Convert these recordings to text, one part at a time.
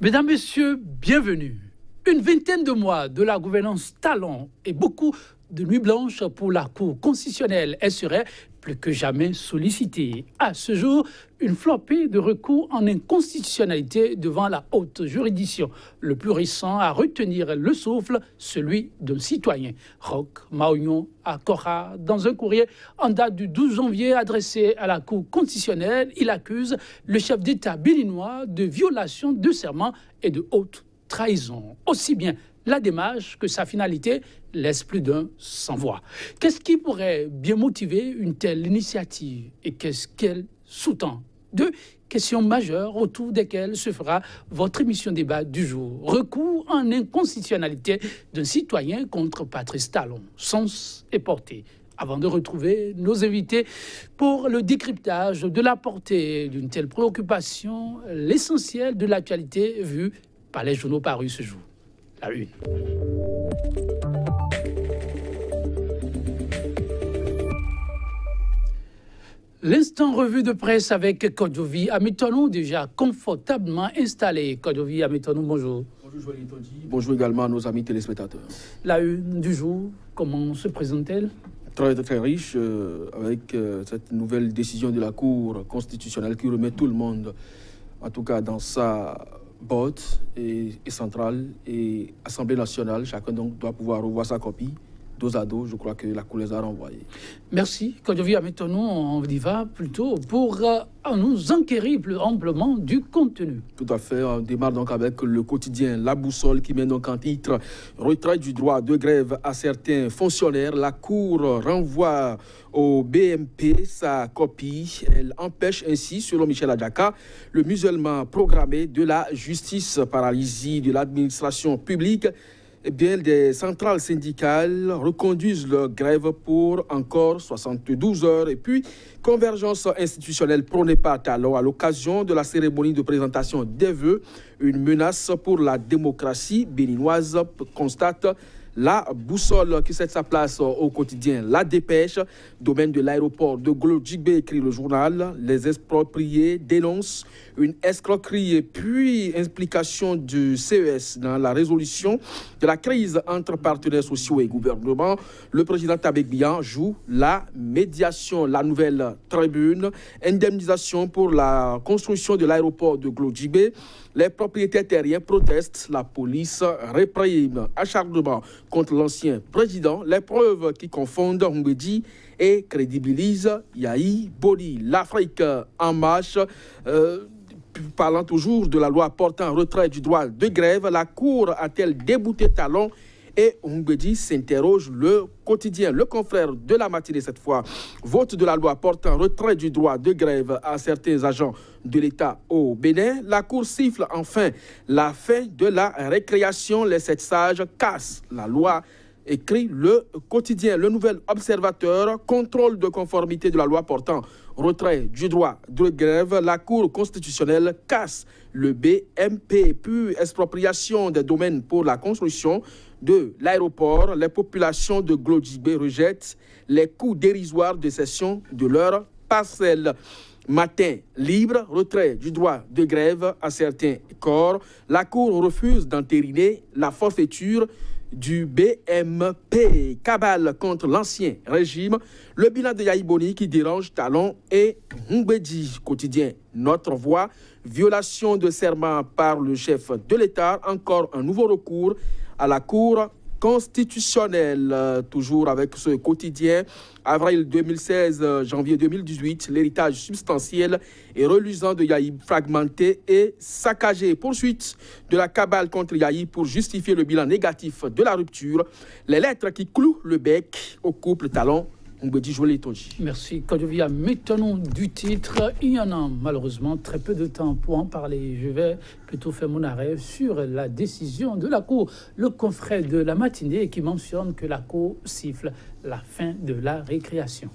Mesdames, Messieurs, bienvenue. Une vingtaine de mois de la gouvernance talon et beaucoup de nuits blanches pour la Cour constitutionnelle. Elle serait plus que jamais sollicitée. À ce jour, une flopée de recours en inconstitutionnalité devant la haute juridiction. Le plus récent à retenir le souffle, celui d'un citoyen. Roch Maognon à Cora, dans un courrier en date du 12 janvier adressé à la Cour constitutionnelle, il accuse le chef d'État béninois de violation de serment et de haute trahison. Aussi bien la démarche que sa finalité laisse plus d'un sans voix. Qu'est-ce qui pourrait bien motiver une telle initiative et qu'est-ce qu'elle sous-tend? Deux questions majeures autour desquelles se fera votre émission débat du jour. Recours en inconstitutionnalité d'un citoyen contre Patrice Talon. Sens et portée. Avant de retrouver nos invités pour le décryptage de la portée d'une telle préoccupation, l'essentiel de l'actualité vue par les journaux parus ce jour. La une. L'instant revue de presse avec Kodjovi Amitonou, déjà confortablement installé. Kodjovi Amitonou, bonjour. Bonjour Joël Tondi. Bonjour également à nos amis téléspectateurs. La une du jour, comment se présente-t-elle? Très riche, avec cette nouvelle décision de la Cour constitutionnelle qui remet tout le monde, en tout cas dans sa botte et centrale et Assemblée nationale. Chacun donc doit pouvoir revoir sa copie. Dos à dos, je crois que la Cour les a renvoyés. Merci. Quand je viens maintenant, on y va plutôt pour nous enquérir plus amplement du contenu. Tout à fait. On démarre donc avec le quotidien La Boussole qui met donc en titre « Retrait du droit de grève à certains fonctionnaires ». La Cour renvoie au BMP sa copie. Elle empêche ainsi, selon Michel Adjaka, le musellement programmé de la justice, paralysie de l'administration publique. Eh bien, des centrales syndicales reconduisent leur grève pour encore 72 heures. Et puis, convergence institutionnelle prônée par Talon à l'occasion de la cérémonie de présentation des vœux. Une menace pour la démocratie béninoise, constate La Boussole qui cède sa place au quotidien La Dépêche. Domaine de l'aéroport de Glodjigbe, écrit le journal. Les expropriés dénoncent une escroquerie et puis implication du CES dans la résolution de la crise entre partenaires sociaux et gouvernement. Le président Tabek Bian joue la médiation. La Nouvelle Tribune, indemnisation pour la construction de l'aéroport de Glodjigbe. Les propriétaires terriens protestent, la police réprime. Acharnement contre l'ancien président, les preuves qui confondent Mbedi et crédibilisent Yahi Boni. L'Afrique en marche. Parlant toujours de la loi portant retrait du droit de grève, la Cour a-t-elle débouté Talon? Et Mbedi s'interroge le quotidien, le confrère de la matinée cette fois. Vote de la loi portant retrait du droit de grève à certains agents de l'État au Bénin. La Cour siffle enfin la fin de la récréation. Les 7 sages cassent la loi, écrit le quotidien. Le Nouvel Observateur, contrôle de conformité de la loi portant retrait du droit de grève. La Cour constitutionnelle casse le BMP, puis expropriation des domaines pour la construction de l'aéroport. Les populations de Glodjigbe rejettent les coûts dérisoires de cession de leurs parcelles. Matin libre, retrait du droit de grève à certains corps. La Cour refuse d'entériner la forfaiture du BMP. Cabale contre l'ancien régime. Le bilan de Yahi Boni qui dérange Talon et Mbedi. Quotidien Notre Voix. Violation de serment par le chef de l'État. Encore un nouveau recours à la Cour constitutionnelle. Toujours avec ce quotidien. Avril 2016, janvier 2018, l'héritage substantiel et reluisant de Yahi fragmenté et saccagé. Poursuite de la cabale contre Yahi pour justifier le bilan négatif de la rupture. Les lettres qui clouent le bec au couple Talon. Mbedi Joël Tondi. Merci. Quand je viens maintenant du titre, il y en a malheureusement très peu de temps pour en parler. Je vais plutôt faire mon arrêt sur la décision de la Cour. Le confrère de la matinée qui mentionne que la Cour siffle la fin de la récréation.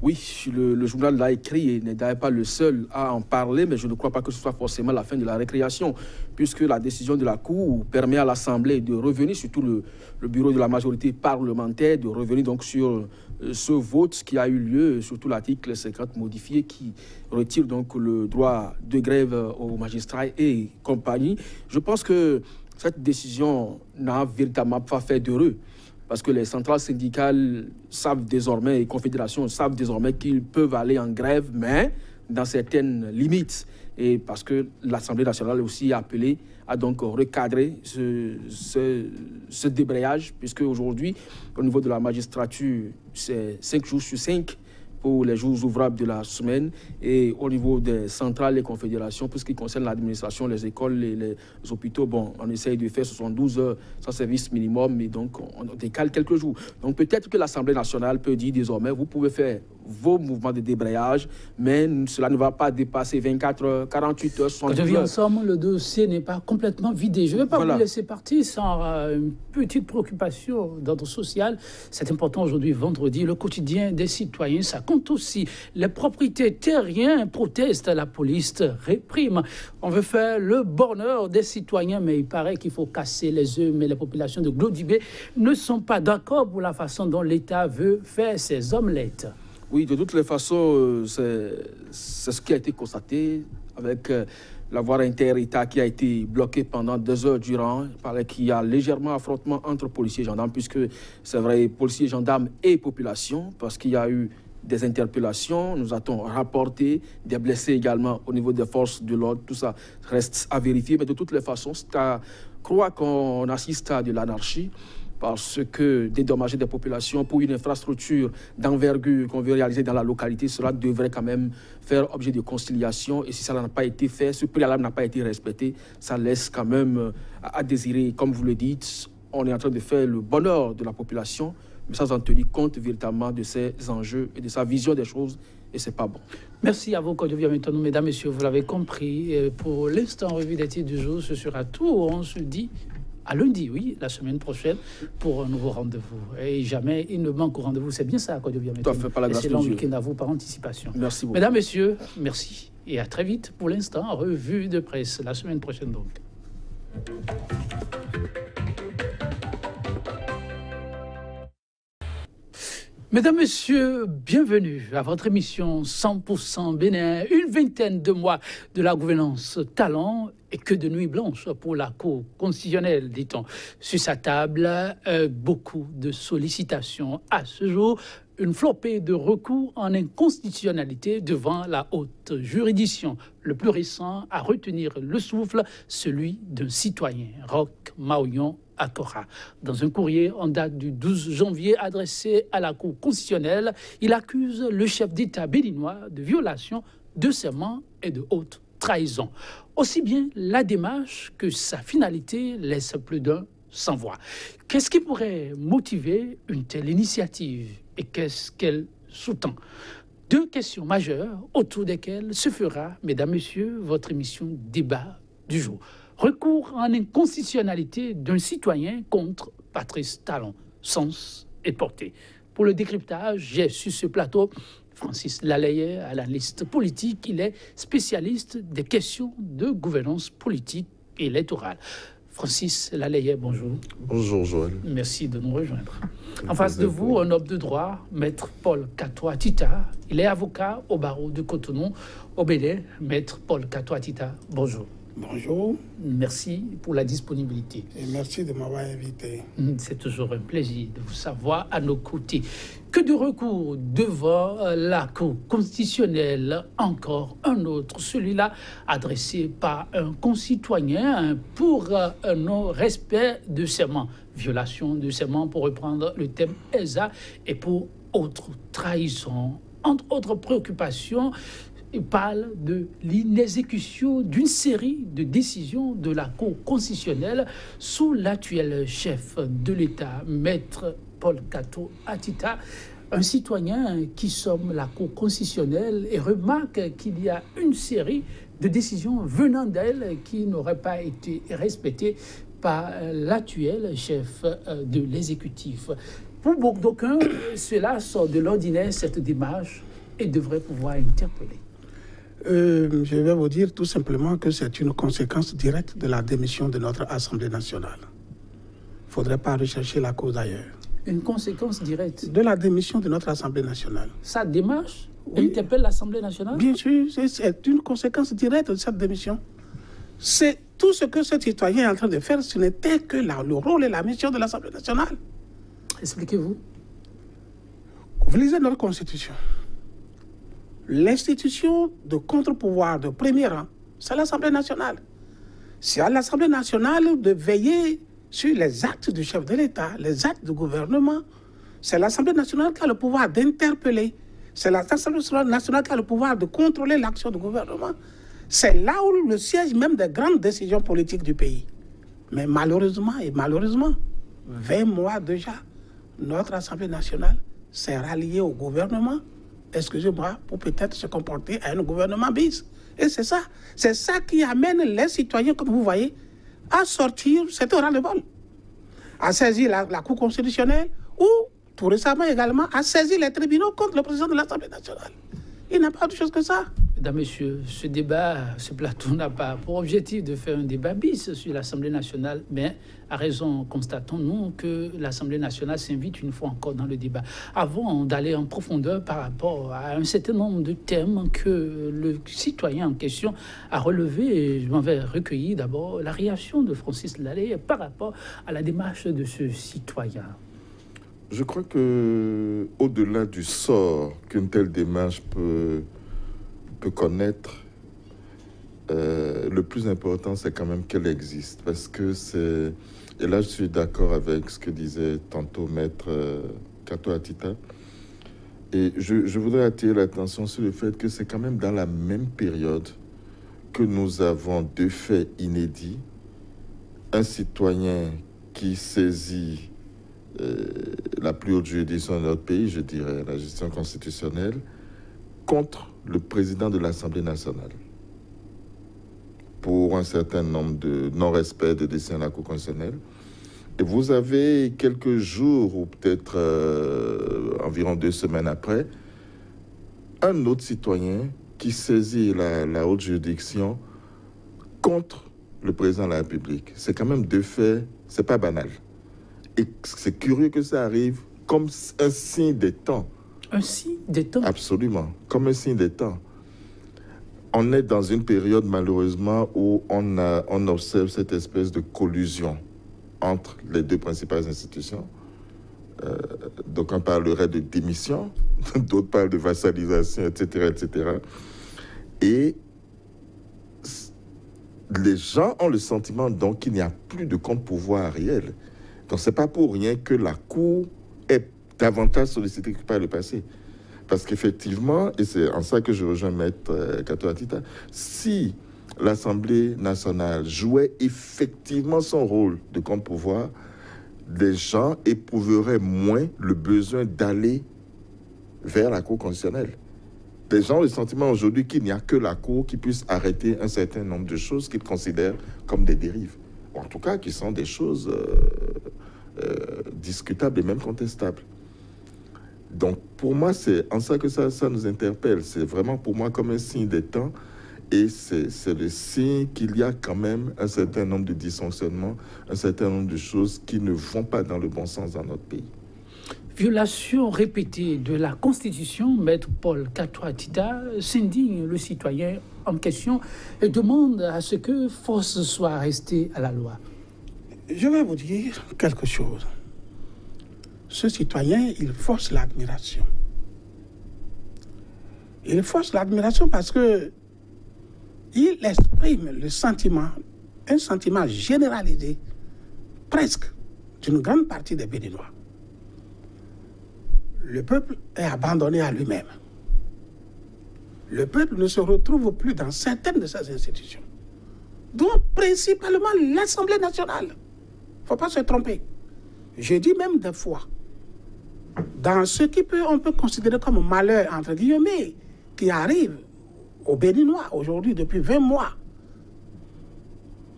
Oui, le journal l'a écrit et n'est d'ailleurs pas le seul à en parler, mais je ne crois pas que ce soit forcément la fin de la récréation, puisque la décision de la Cour permet à l'Assemblée de revenir, surtout le bureau de la majorité parlementaire, de revenir donc sur ce vote qui a eu lieu, surtout l'article 50 modifié qui retire donc le droit de grève aux magistrats et compagnie. Je pense que cette décision n'a véritablement pas fait d'heureux, parce que les centrales syndicales savent désormais, et confédérations savent désormais qu'ils peuvent aller en grève, mais dans certaines limites. Et parce que l'Assemblée nationale aussi a appelé à donc recadrer ce débrayage, puisque aujourd'hui, au niveau de la magistrature, c'est 5 jours sur 5 pour les jours ouvrables de la semaine, et au niveau des centrales et confédérations, pour ce qui concerne l'administration, les écoles, les hôpitaux, bon, on essaye de faire 72 heures sans service minimum, mais donc on décale quelques jours. Donc peut-être que l'Assemblée nationale peut dire désormais, vous pouvez faire vos mouvements de débrayage, mais cela ne va pas dépasser 24 heures, 48 heures, 72 heures. Quand je vis ensemble, le dossier n'est pas complètement vidé. Je ne vais pas vous laisser partir sans une petite préoccupation d'ordre social. C'est important aujourd'hui, vendredi, le quotidien des citoyens, ça compte aussi. Les propriétaires terriens protestent, la police réprime. On veut faire le bonheur des citoyens, mais il paraît qu'il faut casser les œufs. Mais les populations de Glodibé ne sont pas d'accord pour la façon dont l'État veut faire ses omelettes. Oui, de toutes les façons, c'est ce qui a été constaté avec la voie inter-État qui a été bloquée pendant 2 heures durant. Il paraît qu'il y a légèrement affrontement entre policiers et gendarmes, puisque c'est vrai, policiers, gendarmes et population, parce qu'il y a eu des interpellations, nous a-t-on rapporté, des blessés également au niveau des forces de l'ordre. Tout ça reste à vérifier, mais de toutes les façons, c'est à croire qu'on assiste à de l'anarchie, parce que dédommager des populations pour une infrastructure d'envergure qu'on veut réaliser dans la localité, cela devrait quand même faire objet de conciliation. Et si ça n'a pas été fait, ce préalable n'a pas été respecté, ça laisse quand même à désirer. Comme vous le dites, on est en train de faire le bonheur de la population, mais sans en tenir compte véritablement de ses enjeux et de sa vision des choses, et c'est pas bon. Merci à vous, Kodjo Maintenant, mesdames, messieurs, vous l'avez compris. Pour l'instant revue des titres du jour, ce sera tout. On se dit à lundi, oui, la semaine prochaine, pour un nouveau rendez-vous. Et jamais il ne manque au rendez-vous. C'est bien ça, Kodjo Maintenant. Tout à fait, par la grâce de Dieu. Excellent week-end à vous par anticipation. Merci beaucoup. Mesdames, messieurs, merci. Et à très vite pour l'instant, revue de presse, la semaine prochaine donc. Mesdames, Messieurs, bienvenue à votre émission 100% Bénin. Une vingtaine de mois de la gouvernance talent et que de nuit blanche pour la Cour constitutionnelle, dit-on. Sur sa table, beaucoup de sollicitations à ce jour. Une flopée de recours en inconstitutionnalité devant la haute juridiction. Le plus récent à retenir le souffle, celui d'un citoyen, Roch Maouyon Akora. Dans un courrier en date du 12 janvier adressé à la Cour constitutionnelle, il accuse le chef d'État béninois de violation de serment et de haute trahison. Aussi bien la démarche que sa finalité laissent plus d'un sans voix. Qu'est-ce qui pourrait motiver une telle initiative et qu'est-ce qu'elle sous-tend? 2 questions majeures autour desquelles se fera, mesdames, messieurs, votre émission Débat du jour. Recours en inconstitutionnalité d'un citoyen contre Patrice Talon, sens et portée. Pour le décryptage, j'ai sur ce plateau Francis Lalaye, analyste politique. Il est spécialiste des questions de gouvernance politique et électorale. Francis Lalaye, bonjour. Bonjour Joël. Merci de nous rejoindre. En face de vous, un homme de droit, maître Paul Katoa Tita. Il est avocat au barreau de Cotonou, au Bénin. Maître Paul Katoa Tita, bonjour. Bonjour. Merci pour la disponibilité. Et merci de m'avoir invité. C'est toujours un plaisir de vous savoir à nos côtés. Que de recours devant la Cour constitutionnelle, encore un autre, celui-là adressé par un concitoyen pour un non-respect de serment, violation de serment pour reprendre le thème ESA et pour autre trahison. Entre autres préoccupations, il parle de l'inexécution d'une série de décisions de la Cour constitutionnelle sous l'actuel chef de l'État, maître Paul Katoa Tita, un citoyen qui somme la Cour constitutionnelle et remarque qu'il y a une série de décisions venant d'elle qui n'auraient pas été respectées par l'actuel chef de l'exécutif. Pour beaucoup d'aucuns, cela sort de l'ordinaire, cette démarche, et devrait pouvoir interpeller. Je vais vous dire tout simplement que c'est une conséquence directe de la démission de notre Assemblée nationale. Il ne faudrait pas rechercher la cause ailleurs. Une conséquence directe de la démission de notre Assemblée nationale. Sa démarche interpelle l'Assemblée nationale? Bien sûr, c'est une conséquence directe de cette démission. C'est tout ce que ce citoyen est en train de faire, ce n'était que le rôle et la mission de l'Assemblée nationale. Expliquez-vous. Vous lisez notre Constitution. L'institution de contre-pouvoir de premier rang, c'est l'Assemblée nationale. C'est à l'Assemblée nationale de veiller sur les actes du chef de l'État, les actes du gouvernement. C'est l'Assemblée nationale qui a le pouvoir d'interpeller. C'est l'Assemblée nationale qui a le pouvoir de contrôler l'action du gouvernement. C'est là où le siège même des grandes décisions politiques du pays. Mais malheureusement, 20 mois déjà, notre Assemblée nationale s'est ralliée au gouvernement, excusez-moi, pour peut-être se comporter à un gouvernement bis. Et c'est ça qui amène les citoyens, comme vous voyez, à sortir, c'est au ras-le-bol, à saisir la Cour constitutionnelle ou, tout récemment également, à saisir les tribunaux contre le président de l'Assemblée nationale. Il n'a pas autre chose que ça. Mesdames, Messieurs, ce débat, ce plateau n'a pas pour objectif de faire un débat bis sur l'Assemblée nationale, mais à raison, constatons-nous que l'Assemblée nationale s'invite une fois encore dans le débat. Avant d'aller en profondeur par rapport à un certain nombre de thèmes que le citoyen en question a relevés, je m'en vais recueillir d'abord la réaction de Francis Lallet par rapport à la démarche de ce citoyen. Je crois que, au-delà du sort qu'une telle démarche peut connaître, le plus important, c'est quand même qu'elle existe. Parce que c'est... Et là, je suis d'accord avec ce que disait tantôt Maître Kato Atita. Et je voudrais attirer l'attention sur le fait que c'est quand même dans la même période que nous avons deux faits inédits. Un citoyen qui saisit la plus haute juridiction de notre pays, je dirais, la gestion constitutionnelle, contre le président de l'Assemblée nationale pour un certain nombre de non-respect des décisions de la Cour constitutionnelle. Et vous avez quelques jours, ou peut-être environ 2 semaines après, un autre citoyen qui saisit la haute juridiction contre le président de la République. C'est quand même 2 faits, c'est pas banal. Et c'est curieux que ça arrive comme un signe des temps. Un signe des temps? Absolument, comme un signe des temps. On est dans une période, malheureusement, où on observe cette espèce de collusion entre les 2 principales institutions. Donc, on parlerait de démission, d'autres parlent de vassalisation, etc., etc. Et les gens ont le sentiment, donc, qu'il n'y a plus de contre-pouvoir réel. Donc, ce n'est pas pour rien que la Cour est davantage sollicitée que par le passé. Parce qu'effectivement, et c'est en ça que je rejoins Maître Kato Atita, si l'Assemblée nationale jouait effectivement son rôle de contre-pouvoir, les gens éprouveraient moins le besoin d'aller vers la Cour constitutionnelle. Les gens ont le sentiment aujourd'hui qu'il n'y a que la Cour qui puisse arrêter un certain nombre de choses qu'ils considèrent comme des dérives. En tout cas, qui sont des choses discutables et même contestables. Donc, pour moi, c'est en ça que ça nous interpelle. C'est vraiment pour moi comme un signe des temps. Et c'est le signe qu'il y a quand même un certain nombre de dysfonctionnements, un certain nombre de choses qui ne vont pas dans le bon sens dans notre pays. Violation répétée de la Constitution, Maître Paul Kato Atita, s'indigne le citoyen en question et demande à ce que force soit restée à la loi. Je vais vous dire quelque chose. Ce citoyen, il force l'admiration. Il force l'admiration parce que il exprime le sentiment, un sentiment généralisé, presque, d'une grande partie des Béninois. Le peuple est abandonné à lui-même. Le peuple ne se retrouve plus dans certaines de ses institutions, dont principalement l'Assemblée nationale. Il ne faut pas se tromper. Je dis même des fois, dans ce on peut considérer comme malheur, entre guillemets, qui arrive aux Béninois aujourd'hui depuis 20 mois,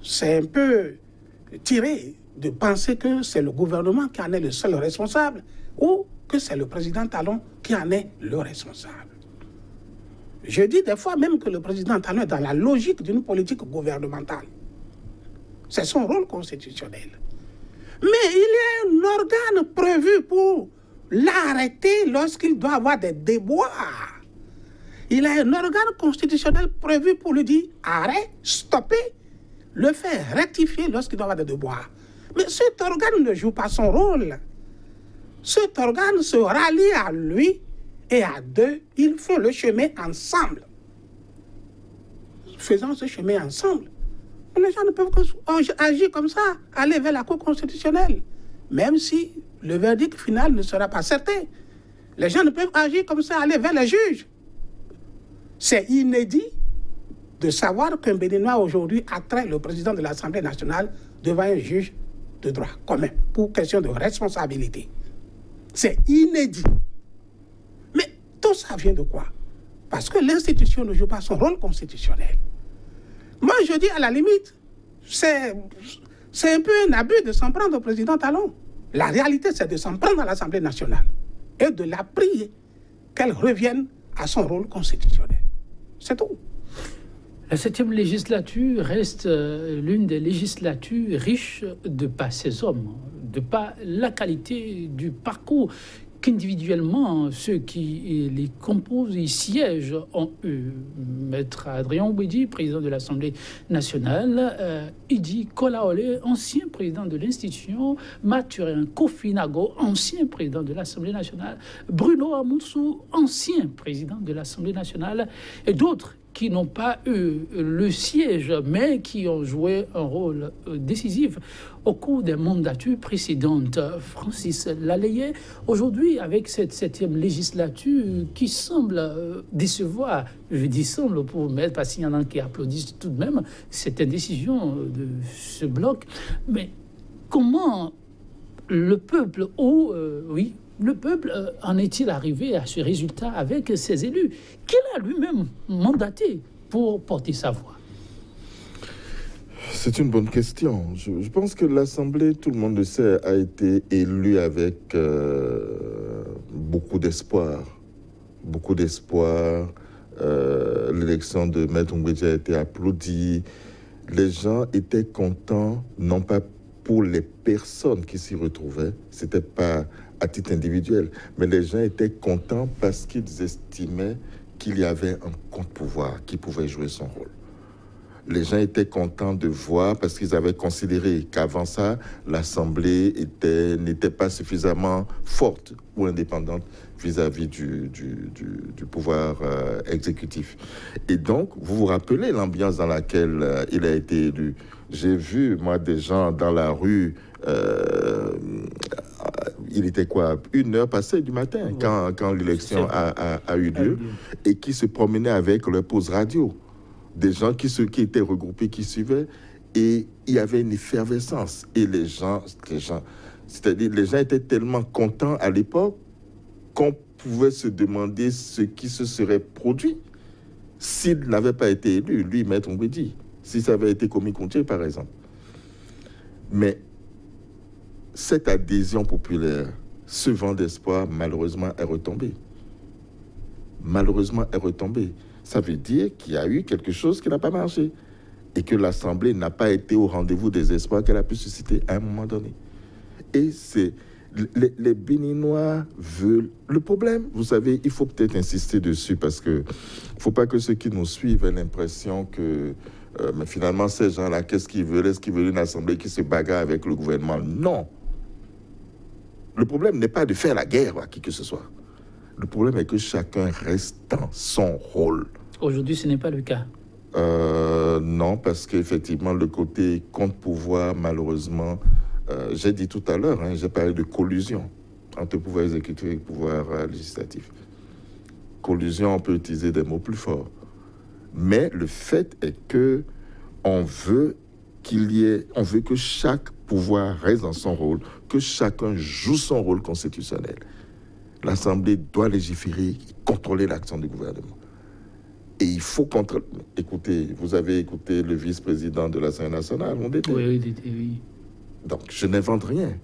c'est un peu tiré de penser que c'est le gouvernement qui en est le seul responsable ou que c'est le président Talon qui en est le responsable. Je dis des fois même que le président Talon est dans la logique d'une politique gouvernementale. C'est son rôle constitutionnel. Mais il y a un organe prévu pour l'arrêter lorsqu'il doit avoir des déboires. Il y a un organe constitutionnel prévu pour lui dire arrête, stopper, le faire rectifier lorsqu'il doit avoir des déboires. Mais cet organe ne joue pas son rôle. Cet organe se rallie à lui et à deux, ils font le chemin ensemble. Faisant ce chemin ensemble, les gens ne peuvent agir comme ça, aller vers la Cour constitutionnelle, même si le verdict final ne sera pas certain. Les gens ne peuvent agir comme ça, aller vers les juges. C'est inédit de savoir qu'un Béninois aujourd'hui attrait le président de l'Assemblée nationale devant un juge de droit commun pour question de responsabilité. C'est inédit. Mais tout ça vient de quoi? Parce que l'institution ne joue pas son rôle constitutionnel. Moi, je dis à la limite, c'est un peu un abus de s'en prendre au président Talon. La réalité, c'est de s'en prendre à l'Assemblée nationale et de la prier qu'elle revienne à son rôle constitutionnel. C'est tout. La 7e législature reste l'une des législatures riches de par ses hommes, de par la qualité du parcours qu'individuellement ceux qui les composent et siègent ont eu. Maître Adrien Oumbédi, président de l'Assemblée nationale, Idi Kolaole, ancien président de l'institution, Mathurin Kofi Nago, ancien président de l'Assemblée nationale, Bruno Amoussou, ancien président de l'Assemblée nationale, et d'autres qui n'ont pas eu le siège, mais qui ont joué un rôle décisif au cours des mandatures précédentes. Francis Laleye, aujourd'hui, avec cette 7e législature qui semble décevoir, je dis semble pour mettre, parce qu'il y en a qui applaudissent tout de même cette indécision de ce bloc, mais comment le peuple, le peuple en est-il arrivé à ce résultat avec ses élus qu'il a lui-même mandaté pour porter sa voix? C'est une bonne question. Je pense que l'Assemblée, tout le monde le sait, a été élue avec beaucoup d'espoir. Beaucoup d'espoir. L'élection de Maître Oumbédi a été applaudie. Les gens étaient contents, non pas pour les personnes qui s'y retrouvaient, c'était pas à titre individuel, mais les gens étaient contents parce qu'ils estimaient qu'il y avait un contre-pouvoir qui pouvait jouer son rôle. Les gens étaient contents de voir parce qu'ils avaient considéré qu'avant ça, l'Assemblée n'était pas suffisamment forte ou indépendante vis-à-vis du pouvoir exécutif. Et donc, vous vous rappelez l'ambiance dans laquelle il a été élu. J'ai vu, moi, des gens dans la rue, il était quoi, 1h passée du matin, quand l'élection a eu lieu, et qui se promenaient avec leur pause radio. Des gens qui étaient regroupés, qui suivaient, et il y avait une effervescence. Et les gens c'est-à-dire les gens étaient tellement contents à l'époque qu'on pouvait se demander ce qui se serait produit s'il n'avait pas été élu, lui, Maître Oumbédi, si ça avait été Komi Kounté, par exemple. Mais cette adhésion populaire, ce vent d'espoir, malheureusement, est retombé. Malheureusement, est retombé. Ça veut dire qu'il y a eu quelque chose qui n'a pas marché et que l'Assemblée n'a pas été au rendez-vous des espoirs qu'elle a pu susciter à un moment donné. Et c'est... Les Béninois veulent... Le problème, vous savez, il faut peut-être insister dessus parce que il ne faut pas que ceux qui nous suivent aient l'impression que... mais finalement, ces gens-là, qu'est-ce qu'ils veulent? Est-ce qu'ils veulent une assemblée qui se bagarre avec le gouvernement? Non. Le problème n'est pas de faire la guerre à qui que ce soit. Le problème est que chacun reste dans son rôle. Aujourd'hui, ce n'est pas le cas. Non, parce qu'effectivement, le côté contre-pouvoir, malheureusement... j'ai dit tout à l'heure, j'ai parlé de collusion entre le pouvoir exécutif et le pouvoir législatif. Collusion, on peut utiliser des mots plus forts. Mais le fait est que on veut que chaque pouvoir reste dans son rôle, que chacun joue son rôle constitutionnel. L'Assemblée doit légiférer et contrôler l'action du gouvernement. Et il faut contrôler. Écoutez, vous avez écouté le vice-président de l'Assemblée nationale, on était. Oui. Donc, je n'invente rien.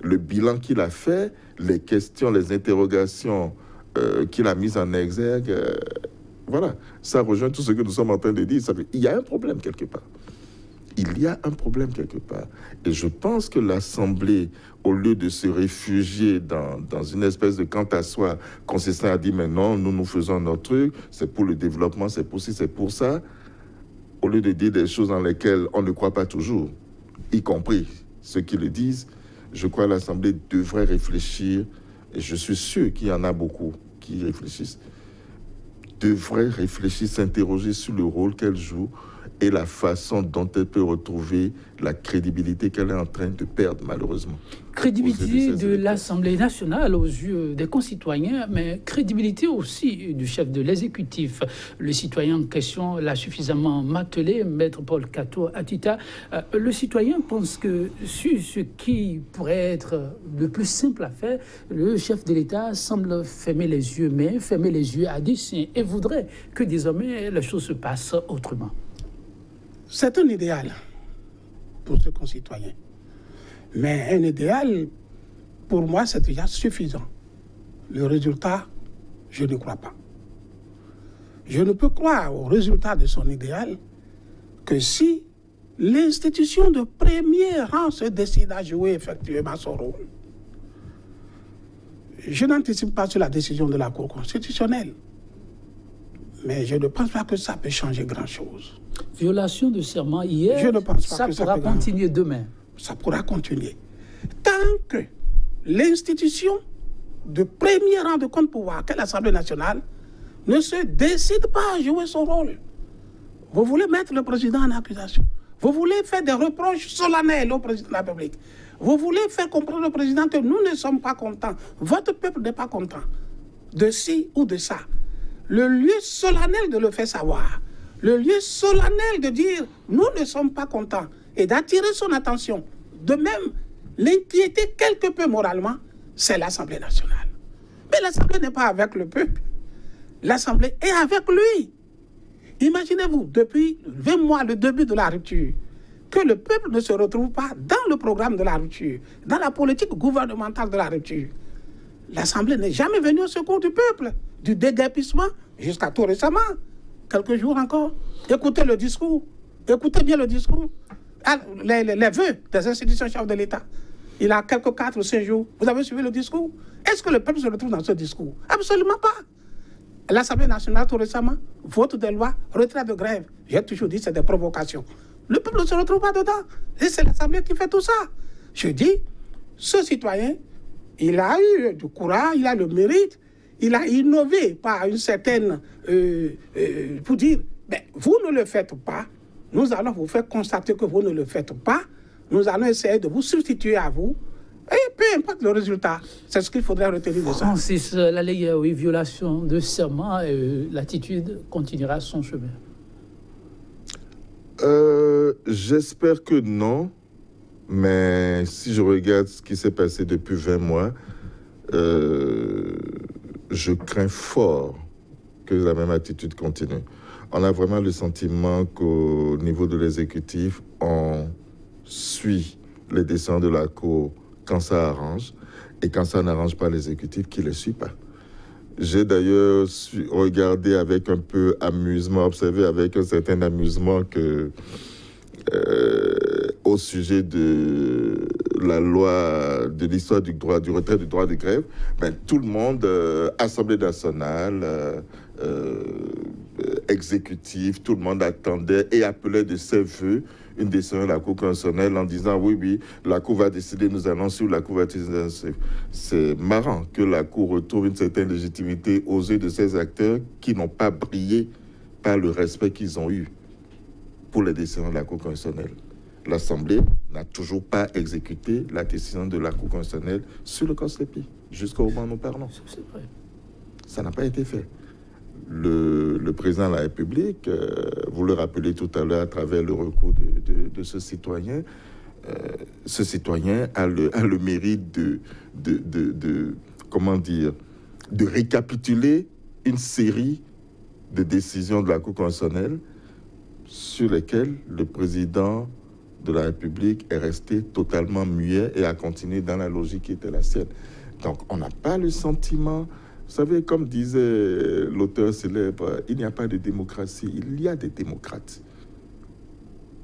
Le bilan qu'il a fait, les questions, les interrogations qu'il a mises en exergue, Voilà, ça rejoint tout ce que nous sommes en train de dire. Il y a un problème quelque part. Il y a un problème quelque part. Et je pense que l'Assemblée, au lieu de se réfugier dans une espèce de quant à soi, consistant à dire, mais non, nous faisons notre truc, c'est pour le développement, c'est pour ci, c'est pour ça, au lieu de dire des choses dans lesquelles on ne croit pas toujours, y compris ceux qui le disent, je crois que l'Assemblée devrait réfléchir, et je suis sûr qu'il y en a beaucoup qui réfléchissent, devrait réfléchir, s'interroger sur le rôle qu'elle joue et la façon dont elle peut retrouver la crédibilité qu'elle est en train de perdre, malheureusement. Crédibilité de l'Assemblée nationale aux yeux des concitoyens, mais crédibilité aussi du chef de l'exécutif. Le citoyen en question l'a suffisamment martelé, Maître Paul Kato Atita. Le citoyen pense que sur ce qui pourrait être le plus simple à faire, le chef de l'État semble fermer les yeux, mais fermer les yeux à dessein et voudrait que désormais les choses se passent autrement. C'est un idéal pour ce concitoyen. Mais un idéal, pour moi, c'est déjà suffisant. Le résultat, je ne crois pas. Je ne peux croire au résultat de son idéal que si l'institution de premier rang se décide à jouer effectivement son rôle. Je n'anticipe pas sur la décision de la Cour constitutionnelle. Mais je ne pense pas que ça peut changer grand-chose. Violation de serment hier, je ne pense pas ça que pourra continuer demain. Ça pourra continuer. Tant que l'institution de premier rang de contre-pouvoir, qu'est l'Assemblée nationale, ne se décide pas à jouer son rôle. Vous voulez mettre le président en accusation. Vous voulez faire des reproches solennels au président de la République. Vous voulez faire comprendre au président que nous ne sommes pas contents. Votre peuple n'est pas content de ci ou de ça. Le lieu solennel de le faire savoir, le lieu solennel de dire nous ne sommes pas contents et d'attirer son attention, de même l'inquiéter quelque peu moralement, c'est l'Assemblée nationale. Mais l'Assemblée n'est pas avec le peuple, l'Assemblée est avec lui. Imaginez-vous, depuis 20 mois, le début de la rupture, que le peuple ne se retrouve pas dans le programme de la rupture, dans la politique gouvernementale de la rupture. L'Assemblée n'est jamais venue au secours du peuple, du déguerpissement jusqu'à tout récemment, quelques jours encore. Écoutez le discours, écoutez bien le discours, les vœux des institutions chefs de l'État. Il a quelques 4 ou 5 jours. Vous avez suivi le discours? Est-ce que le peuple se retrouve dans ce discours? Absolument pas. L'Assemblée nationale, tout récemment, vote des lois, retrait de grève. J'ai toujours dit que c'est des provocations. Le peuple ne se retrouve pas dedans. Et c'est l'Assemblée qui fait tout ça. Je dis, ce citoyen, il a eu du courage, il a le mérite, il a innové par une certaine... pour dire, ben, vous ne le faites pas, nous allons vous faire constater que vous ne le faites pas, nous allons essayer de vous substituer à vous, et peu importe le résultat, c'est ce qu'il faudrait retenir de ça. Francis, la ley, oui, violation de serment, l'attitude continuera son chemin. J'espère que non, mais si je regarde ce qui s'est passé depuis 20 mois, je crains fort que la même attitude continue. On a vraiment le sentiment qu'au niveau de l'exécutif, on suit les décisions de la Cour quand ça arrange, et quand ça n'arrange pas l'exécutif, qui ne les suit pas. J'ai d'ailleurs regardé avec un peu amusement, observé avec un certain amusement que au sujet de la loi, de l'histoire du retrait du droit de grève, ben, tout le monde, Assemblée nationale, exécutif, tout le monde attendait et appelait de ses voeux une décision de la Cour constitutionnelle en disant oui, la Cour va décider, nous allons suivre, la Cour va décider. C'est marrant que la Cour retrouve une certaine légitimité aux yeux de ces acteurs qui n'ont pas brillé par le respect qu'ils ont eu pour les décisions de la Cour constitutionnelle. L'Assemblée n'a toujours pas exécuté la décision de la Cour constitutionnelle sur le COSLEPI, jusqu'au moment où nous parlons. C'est vrai. Ça n'a pas été fait. Le président de la République, vous le rappelez tout à l'heure à travers le recours de ce citoyen a le mérite de récapituler une série de décisions de la Cour constitutionnelle sur lesquelles le président de la République est resté totalement muet et a continué dans la logique qui était la sienne. Donc, on n'a pas le sentiment, Vous savez, comme disait l'auteur célèbre, il n'y a pas de démocratie, il y a des démocrates.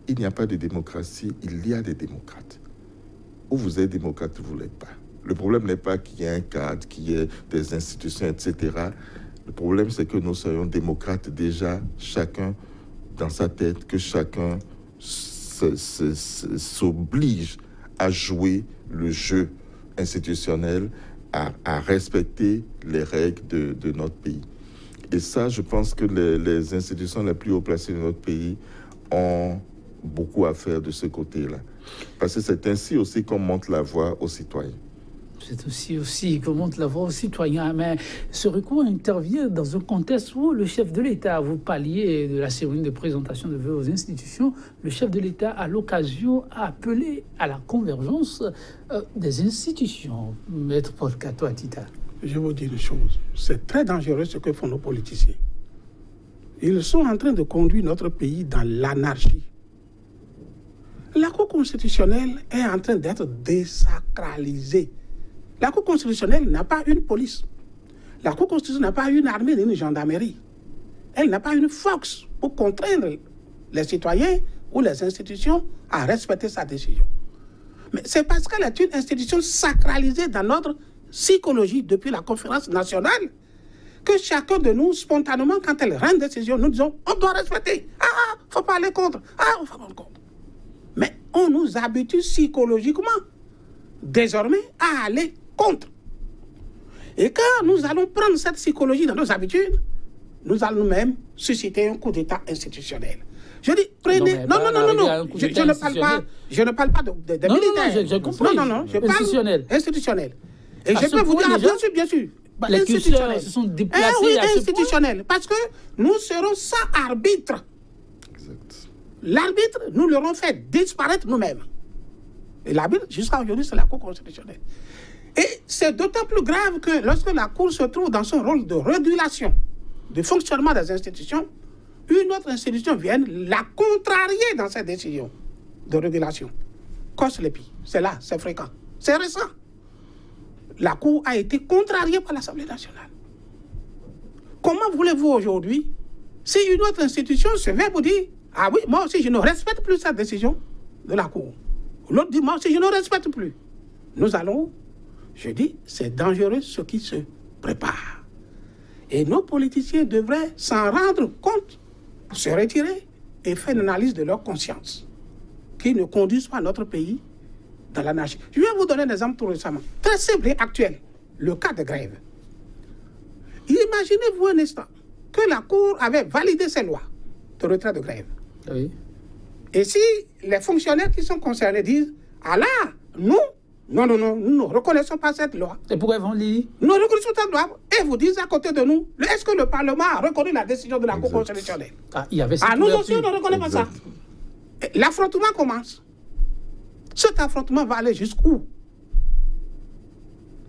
Il n'y a pas de démocratie, il y a des démocrates. Ou vous êtes démocrate ou vous ne l'êtes pas. Le problème n'est pas qu'il y ait un cadre, qu'il y ait des institutions, etc. Le problème, c'est que nous soyons démocrates déjà, chacun dans sa tête, que chacun s'oblige à jouer le jeu institutionnel, à respecter les règles de notre pays. Et ça, je pense que les institutions les plus haut placées de notre pays ont beaucoup à faire de ce côté-là. Parce que c'est ainsi aussi qu'on montre la voie aux citoyens. C'est aussi qu'on montre la voie aux citoyens. Mais ce recours intervient dans un contexte où le chef de l'État, vous parliez de la cérémonie de présentation de vœux aux institutions, le chef de l'État, à l'occasion, a appelé à la convergence des institutions. Maître Paul Kato Atita. Je vous dis une chose, c'est très dangereux ce que font nos politiciens. Ils sont en train de conduire notre pays dans l'anarchie. La Cour constitutionnelle est en train d'être désacralisée. La Cour constitutionnelle n'a pas une police. La Cour constitutionnelle n'a pas une armée ni une gendarmerie. Elle n'a pas une force pour contraindre les citoyens ou les institutions à respecter sa décision. Mais c'est parce qu'elle est une institution sacralisée dans notre psychologie depuis la conférence nationale que chacun de nous, spontanément, quand elle rend une décision, nous disons on doit respecter. Ah, il ne faut pas aller contre. Ah, il faut pas aller contre. Mais on nous habitue psychologiquement, désormais, à aller contre. Et quand nous allons prendre cette psychologie dans nos habitudes, nous allons même susciter un coup d'État institutionnel. Je dis, prenez... Non. Je ne parle pas de militaires. Je comprends. Non, je parle institutionnel. Et je peux vous dire, bien sûr. Les curseurs se sont déplacés. Oui, institutionnel. Parce que nous serons sans arbitre. Exact. L'arbitre, nous l'aurons fait disparaître nous-mêmes. Et l'arbitre, jusqu'à aujourd'hui, c'est la Cour constitutionnelle. Et c'est d'autant plus grave que lorsque la Cour se trouve dans son rôle de régulation du fonctionnement des institutions, une autre institution vient la contrarier dans ses décisions de régulation. Cos-Lepi, c'est là, c'est fréquent. C'est récent. La Cour a été contrariée par l'Assemblée nationale. Comment voulez-vous aujourd'hui, si une autre institution se vient vous dire « Ah oui, moi aussi, je ne respecte plus cette décision de la Cour. » L'autre dit « Moi aussi, je ne respecte plus. » Nous allons, je dis, c'est dangereux ce qui se prépare. Et nos politiciens devraient s'en rendre compte, se retirer et faire une analyse de leur conscience, qui ne conduisent pas notre pays dans l'anarchie. Je vais vous donner un exemple tout récemment, très simple et actuel, le cas de grève. Imaginez-vous un instant que la Cour avait validé ces lois de retrait de grève. Oui. Et si les fonctionnaires qui sont concernés disent « Ah là, nous ne reconnaissons pas cette loi. » Et pourquoi ils vont lire? Nous reconnaissons cette loi et vous disent à côté de nous, est-ce que le Parlement a reconnu la décision de la Cour constitutionnelle? Il y avait nous aussi, on ne reconnaît pas ça. L'affrontement commence. Cet affrontement va aller jusqu'où?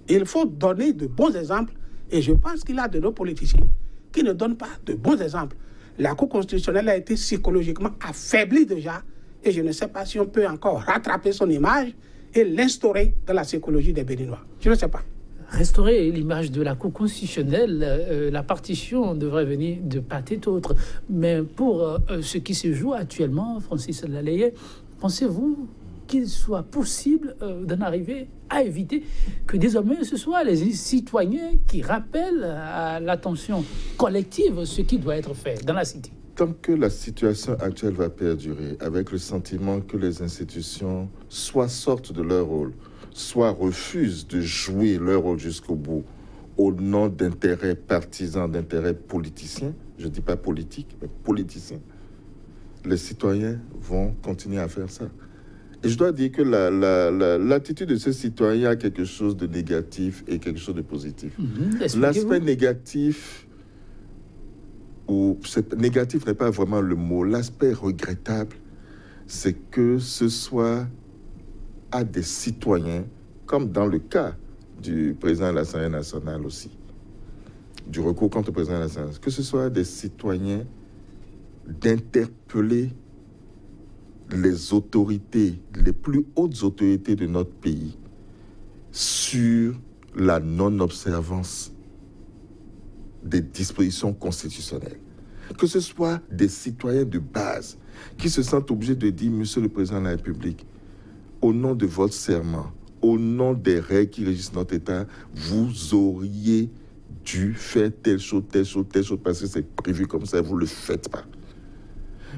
Il faut donner de bons exemples et je pense qu'il y a de nos politiciens qui ne donnent pas de bons exemples. La Cour constitutionnelle a été psychologiquement affaiblie déjà et je ne sais pas si on peut encore rattraper son image et l'instaurer dans la psychologie des Béninois. Je ne sais pas. Restaurer l'image de la Cour constitutionnelle, la partition devrait venir de part et d'autre. Mais pour ce qui se joue actuellement, Francis Laleye, pensez-vous qu'il soit possible d'en arriver à éviter que désormais ce soit les citoyens qui rappellent à l'attention collective ce qui doit être fait dans la cité? Tant que la situation actuelle va perdurer, avec le sentiment que les institutions soit sortent de leur rôle, soit refusent de jouer leur rôle jusqu'au bout, au nom d'intérêts partisans, d'intérêts politiciens, je ne dis pas politique, mais politiciens, les citoyens vont continuer à faire ça. Et je dois dire que l'attitude de ces citoyens a quelque chose de négatif et quelque chose de positif. L'aspect négatif, ou négatif n'est pas vraiment le mot, l'aspect regrettable, c'est que ce soit à des citoyens, comme dans le cas du président de l'Assemblée nationale aussi, du recours contre le président de l'Assemblée nationale, que ce soit à des citoyens d'interpeller les autorités, les plus hautes autorités de notre pays sur la non-observance des dispositions constitutionnelles. Que ce soit des citoyens de base qui se sentent obligés de dire, Monsieur le Président de la République, au nom de votre serment, au nom des règles qui régissent notre État, vous auriez dû faire telle chose, parce que c'est prévu comme ça, vous ne le faites pas.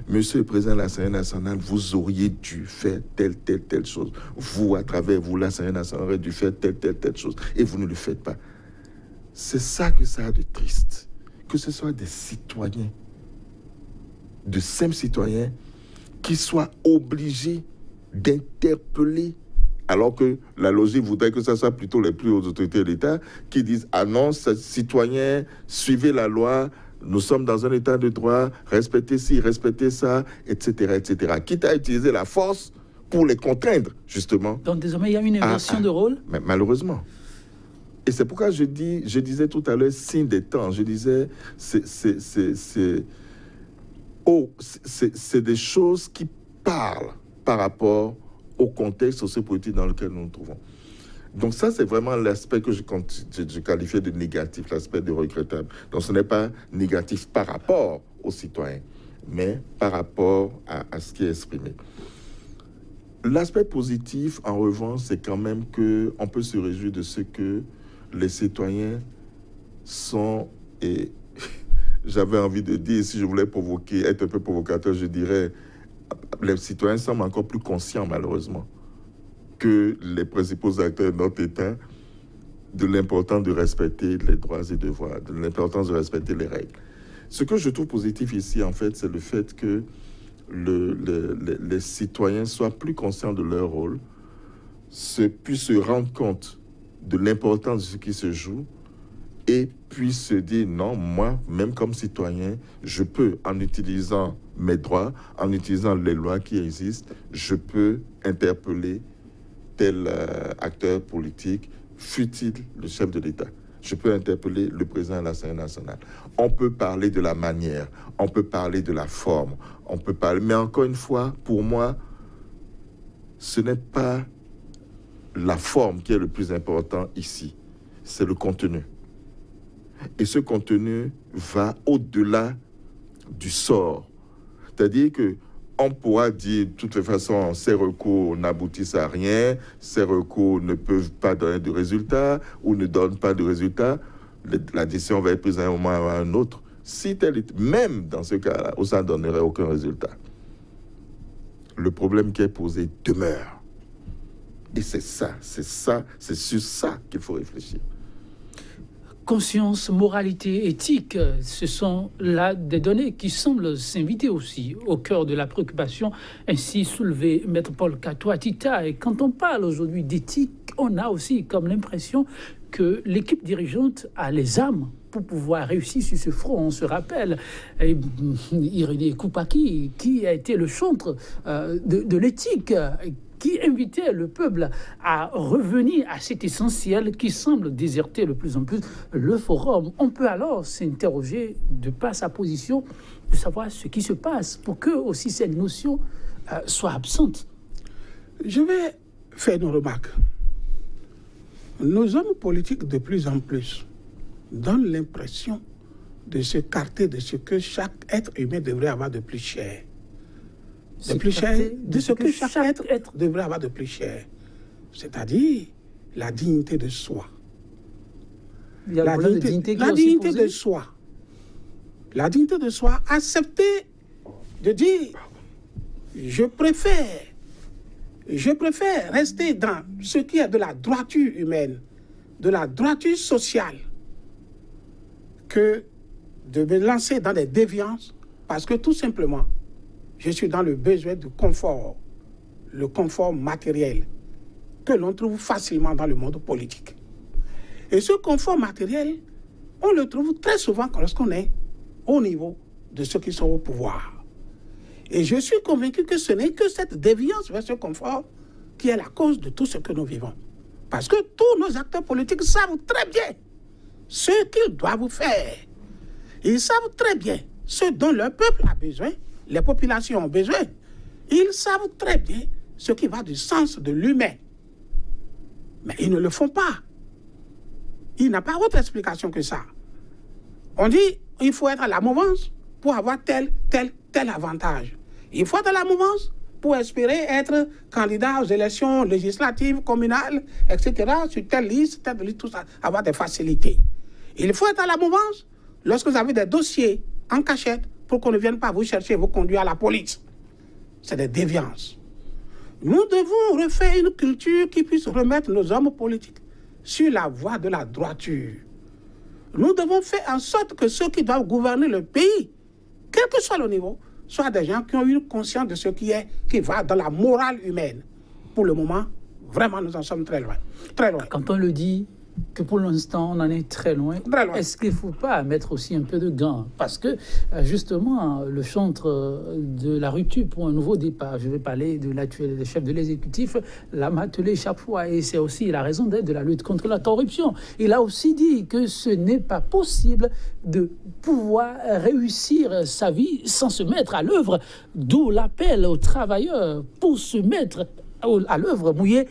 Monsieur le Président de l'Assemblée nationale, vous auriez dû faire telle chose. Vous, à travers vous, l'Assemblée nationale aurait dû faire telle chose. Et vous ne le faites pas. C'est ça que ça a de triste. Que ce soit des citoyens, de simples citoyens, qui soient obligés d'interpeller, alors que la logique voudrait que ce soit plutôt les plus hautes autorités de l'État qui disent « Ah non, citoyens, suivez la loi, nous sommes dans un état de droit, respectez ci, respectez ça, etc. etc. » Quitte à utiliser la force pour les contraindre, justement. Donc désormais, il y a une inversion de rôle? Mais malheureusement. Et c'est pourquoi je disais tout à l'heure, signe des temps, je disais, c'est des choses qui parlent par rapport au contexte sociopolitique dans lequel nous nous trouvons. Donc ça, c'est vraiment l'aspect que je qualifiais de négatif, l'aspect de regrettable. Donc ce n'est pas négatif par rapport aux citoyens, mais par rapport à ce qui est exprimé. L'aspect positif, en revanche, c'est quand même qu'on peut se réjouir de ce que les citoyens sont, et j'avais envie de dire, si je voulais être un peu provocateur, je dirais, les citoyens semblent encore plus conscients, malheureusement, que les principaux acteurs de notre État, de l'importance de respecter les droits et devoirs, de l'importance de respecter les règles. Ce que je trouve positif ici, en fait, c'est le fait que les citoyens soient plus conscients de leur rôle, puissent se rendre compte de l'importance de ce qui se joue et puissent se dire non, moi, même comme citoyen, je peux, en utilisant mes droits, en utilisant les lois qui existent, je peux interpeller tel acteur politique, fût-il le chef de l'État. Je peux interpeller le président de l'Assemblée nationale. On peut parler de la manière, on peut parler de la forme, on peut parler... Mais encore une fois, pour moi, ce n'est pas la forme qui est le plus important ici, c'est le contenu. Et ce contenu va au-delà du sort. C'est-à-dire que on pourra dire de toute façon, ces recours n'aboutissent à rien, ces recours ne peuvent pas donner de résultats ou ne donnent pas de résultats. La décision va être prise à un moment ou à un autre. Si même dans ce cas-là, où ça ne donnerait aucun résultat, le problème qui est posé demeure. Et c'est sur ça qu'il faut réfléchir. Conscience, moralité, éthique, ce sont là des données qui semblent s'inviter aussi au cœur de la préoccupation ainsi soulevée Maître Paul Kato-Atita. Et quand on parle aujourd'hui d'éthique, on a aussi comme l'impression que l'équipe dirigeante a les armes pour pouvoir réussir sur ce front. On se rappelle Irénée Koupaki, qui a été le chantre de l'éthique, qui invitait le peuple à revenir à cet essentiel qui semble déserter de plus en plus le forum. On peut alors s'interroger, de par sa position, de savoir ce qui se passe pour que aussi cette notion soit absente. Je vais faire une remarque. Nos hommes politiques, de plus en plus, donnent l'impression de se carter de ce que chaque être humain devrait avoir de plus cher. De plus cher, de ce que chaque être devrait avoir de plus cher. C'est-à-dire la dignité de soi. La dignité de soi. La dignité de soi, accepter de dire je préfère rester dans ce qui est de la droiture humaine, de la droiture sociale, que de me lancer dans des déviances, parce que tout simplement, je suis dans le besoin de confort, le confort matériel, que l'on trouve facilement dans le monde politique. Et ce confort matériel, on le trouve très souvent lorsqu'on est au niveau de ceux qui sont au pouvoir. Et je suis convaincu que ce n'est que cette déviance vers ce confort qui est la cause de tout ce que nous vivons. Parce que tous nos acteurs politiques savent très bien ce qu'ils doivent faire. Ils savent très bien ce dont leur peuple a besoin, les populations ont besoin. Ils savent très bien ce qui va du sens de l'humain. Mais ils ne le font pas. Il n'y a pas autre explication que ça. On dit il faut être à la mouvance pour avoir tel avantage. Il faut être à la mouvance pour espérer être candidat aux élections législatives, communales, etc., sur telle liste, tout ça, avoir des facilités. Il faut être à la mouvance lorsque vous avez des dossiers en cachette pour qu'on ne vienne pas vous chercher et vous conduire à la police. C'est des déviances. Nous devons refaire une culture qui puisse remettre nos hommes politiques sur la voie de la droiture. Nous devons faire en sorte que ceux qui doivent gouverner le pays, quel que soit le niveau, soient des gens qui ont eu conscience de ce qui va dans la morale humaine. Pour le moment, vraiment, nous en sommes très loin. Très loin. Quand on le dit que pour l'instant, on en est très loin, est-ce qu'il ne faut pas mettre aussi un peu de gants? Parce que, justement, le chantre de la rupture pour un nouveau départ, je vais parler de l'actuel chef de l'exécutif, l'a martelé chaque fois. Et c'est aussi la raison d'être de la lutte contre la corruption. Il a aussi dit que ce n'est pas possible de pouvoir réussir sa vie sans se mettre à l'œuvre, d'où l'appel aux travailleurs pour se mettre à l'œuvre, mouiller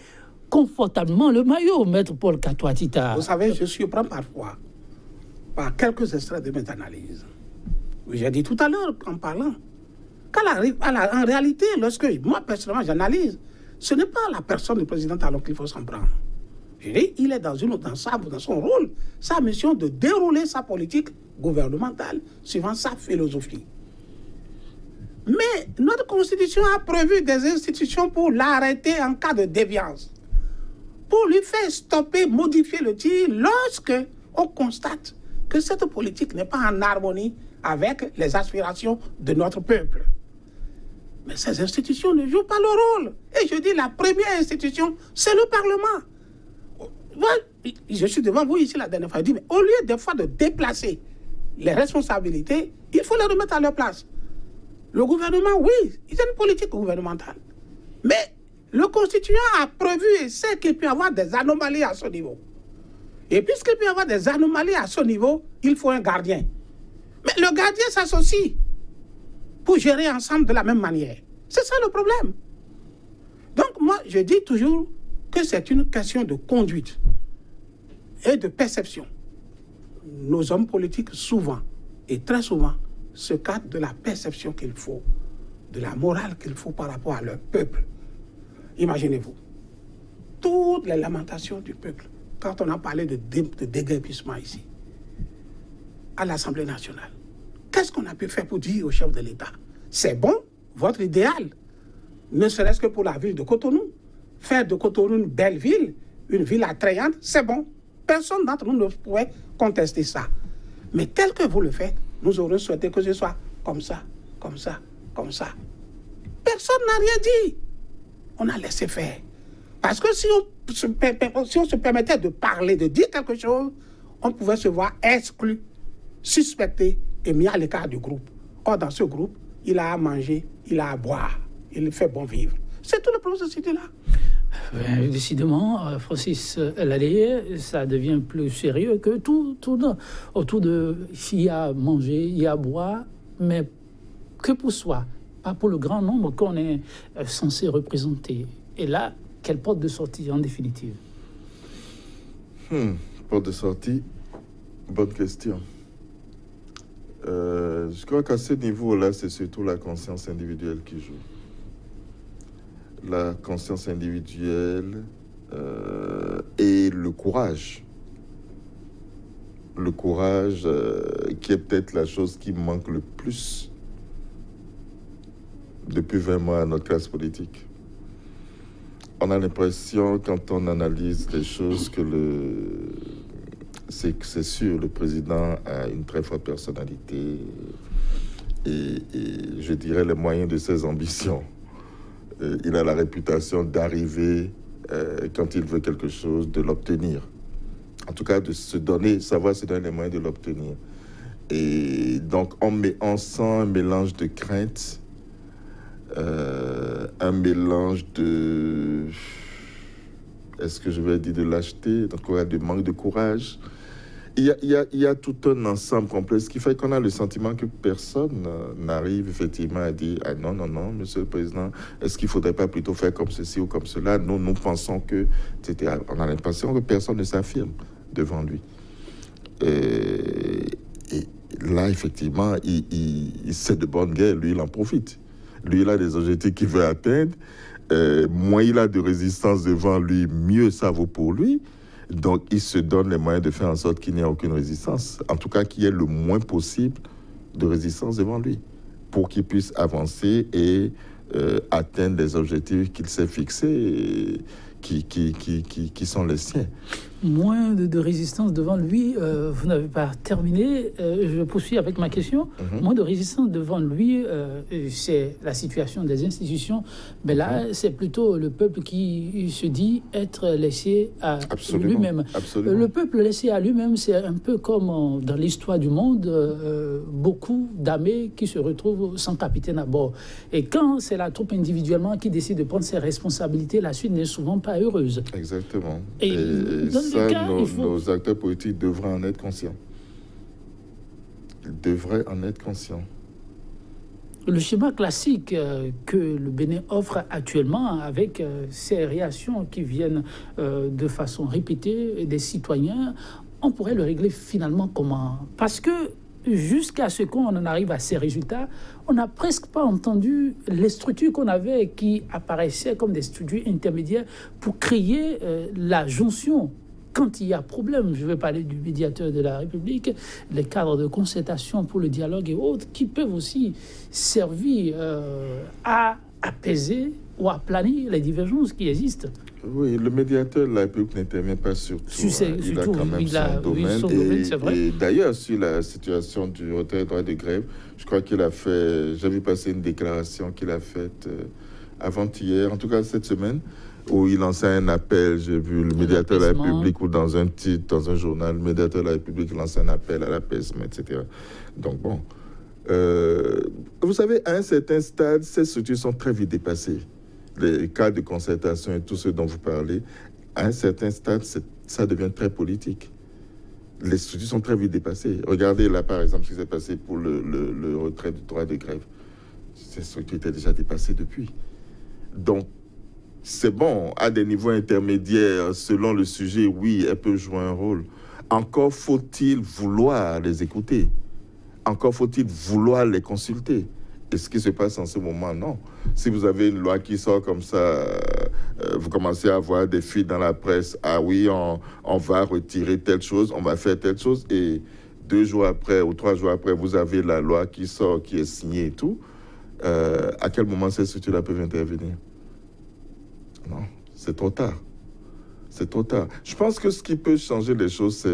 confortablement le maillot, maître Paul Katoa-Tita. Vous savez, je surprends parfois par quelques extraits de mes analyses. J'ai dit tout à l'heure en parlant qu'en réalité, lorsque moi personnellement j'analyse, ce n'est pas la personne du président Talon qu'il faut s'en prendre. Je dis, il est dans son rôle, sa mission de dérouler sa politique gouvernementale suivant sa philosophie. Mais notre Constitution a prévu des institutions pour l'arrêter en cas de déviance, pour lui faire stopper, modifier le tir lorsque on constate que cette politique n'est pas en harmonie avec les aspirations de notre peuple. Mais ces institutions ne jouent pas leur rôle. Et je dis, la première institution, c'est le Parlement. Moi, je suis devant vous ici la dernière fois, je dis, mais au lieu des fois de déplacer les responsabilités, il faut les remettre à leur place. Le gouvernement, oui, il a une politique gouvernementale. Mais le constituant a prévu et sait qu'il peut y avoir des anomalies à ce niveau. Et puisqu'il peut y avoir des anomalies à ce niveau, il faut un gardien. Mais le gardien s'associe pour gérer ensemble de la même manière. C'est ça le problème. Donc moi, je dis toujours que c'est une question de conduite et de perception. Nos hommes politiques, souvent, et très souvent, se cadrent de la perception qu'il faut, de la morale qu'il faut par rapport à leur peuple. Imaginez-vous, toutes les lamentations du peuple, quand on a parlé de déguerpissement ici, à l'Assemblée nationale, qu'est-ce qu'on a pu faire pour dire au chef de l'État? C'est bon, votre idéal, ne serait-ce que pour la ville de Cotonou. Faire de Cotonou une belle ville, une ville attrayante, c'est bon. Personne d'entre nous ne pourrait contester ça. Mais tel que vous le faites, nous aurions souhaité que ce soit comme ça, comme ça, comme ça. Personne n'a rien dit. On a laissé faire. Parce que si on se permettait de parler, de dire quelque chose, on pouvait se voir exclu, suspecté et mis à l'écart du groupe. Or, dans ce groupe, il a à manger, il a à boire, il fait bon vivre. C'est tout le problème de cette cité-là. Décidément, Francis Lallier, ça devient plus sérieux que tout autour de il y a à manger, il y a à boire, mais que pour soi, pas pour le grand nombre qu'on est censé représenter. Et là, quelle porte de sortie en définitive? Porte de sortie, bonne question. Je crois qu'à ce niveau-là, c'est surtout la conscience individuelle qui joue. La conscience individuelle et le courage. Le courage qui est peut-être la chose qui manque le plus depuis 20 mois à notre classe politique. On a l'impression, quand on analyse les choses, que c'est sûr, le président a une très forte personnalité et je dirais les moyens de ses ambitions. Il a la réputation d'arriver, quand il veut quelque chose, de l'obtenir. En tout cas, de se donner, savoir se donner les moyens de l'obtenir. Et donc, on sent un mélange de crainte, un mélange de... Est-ce que je vais dire de lâcheté, de manque de courage? Il y a tout un ensemble complet, ce qui fait qu'on a le sentiment que personne n'arrive effectivement à dire « Ah non, monsieur le président, est-ce qu'il ne faudrait pas plutôt faire comme ceci ou comme cela ?» Nous pensons que... On a l'impression que personne ne s'affirme devant lui. là, effectivement, c'est de bonne guerre. Lui, il en profite. Lui, il a des objectifs qu'il veut atteindre. Moins il a de résistance devant lui, mieux ça vaut pour lui. Donc, il se donne les moyens de faire en sorte qu'il n'y ait aucune résistance. En tout cas, qu'il y ait le moins possible de résistance devant lui pour qu'il puisse avancer et atteindre les objectifs qu'il s'est fixés qui sont les siens. Moins de résistance devant lui, vous n'avez pas terminé. Je poursuis avec ma question. Moins de résistance devant lui, c'est la situation des institutions. Mais là, c'est plutôt le peuple qui se dit être laissé à lui-même. Le peuple laissé à lui-même, c'est un peu comme dans l'histoire du monde, beaucoup d'armées qui se retrouvent sans capitaine à bord. Et quand c'est la troupe individuellement qui décide de prendre ses responsabilités, la suite n'est souvent pas heureuse. Exactement. Et ça, nos acteurs politiques devraient en être conscients. Ils devraient en être conscients. Le schéma classique que le Bénin offre actuellement, avec ces réactions qui viennent de façon répétée des citoyens, on pourrait le régler finalement comment? Parce que jusqu'à ce qu'on en arrive à ces résultats, on n'a presque pas entendu les structures qu'on avait qui apparaissaient comme des structures intermédiaires pour créer la jonction. Quand il y a problème, je vais parler du médiateur de la République, les cadres de concertation pour le dialogue et autres, qui peuvent aussi servir à apaiser ou à planir les divergences qui existent. Oui, le médiateur de la République n'intervient pas sur tout. Il a quand même son domaine. C'est vrai. Et d'ailleurs, sur la situation du retrait des droits de grève, je crois qu'il a fait... J'ai vu passer une déclaration qu'il a faite avant-hier, en tout cas cette semaine, où il lançait un appel. J'ai vu le médiateur de la République, ou dans un titre, dans un journal, le médiateur de la République lançait un appel à l'apaisement, etc. Donc bon, vous savez, à un certain stade, ces structures sont très vite dépassées. Les cas de concertation et tout ce dont vous parlez, à un certain stade, ça devient très politique. Les structures sont très vite dépassées. Regardez là, par exemple, ce qui s'est passé pour le retrait du droit de grève. Ces structures étaient déjà dépassées depuis. Donc, c'est bon, à des niveaux intermédiaires, selon le sujet, oui, elles peuvent jouer un rôle. Encore faut-il vouloir les écouter. Encore faut-il vouloir les consulter. Et ce qui se passe en ce moment, non. Si vous avez une loi qui sort comme ça, vous commencez à voir des fuites dans la presse. Ah oui, on va retirer telle chose, on va faire telle chose. Et 2 jours après ou 3 jours après, vous avez la loi qui sort, qui est signée et tout. À quel moment ces structures-là peuvent intervenir? Non, c'est trop tard. C'est trop tard. Je pense que ce qui peut changer les choses,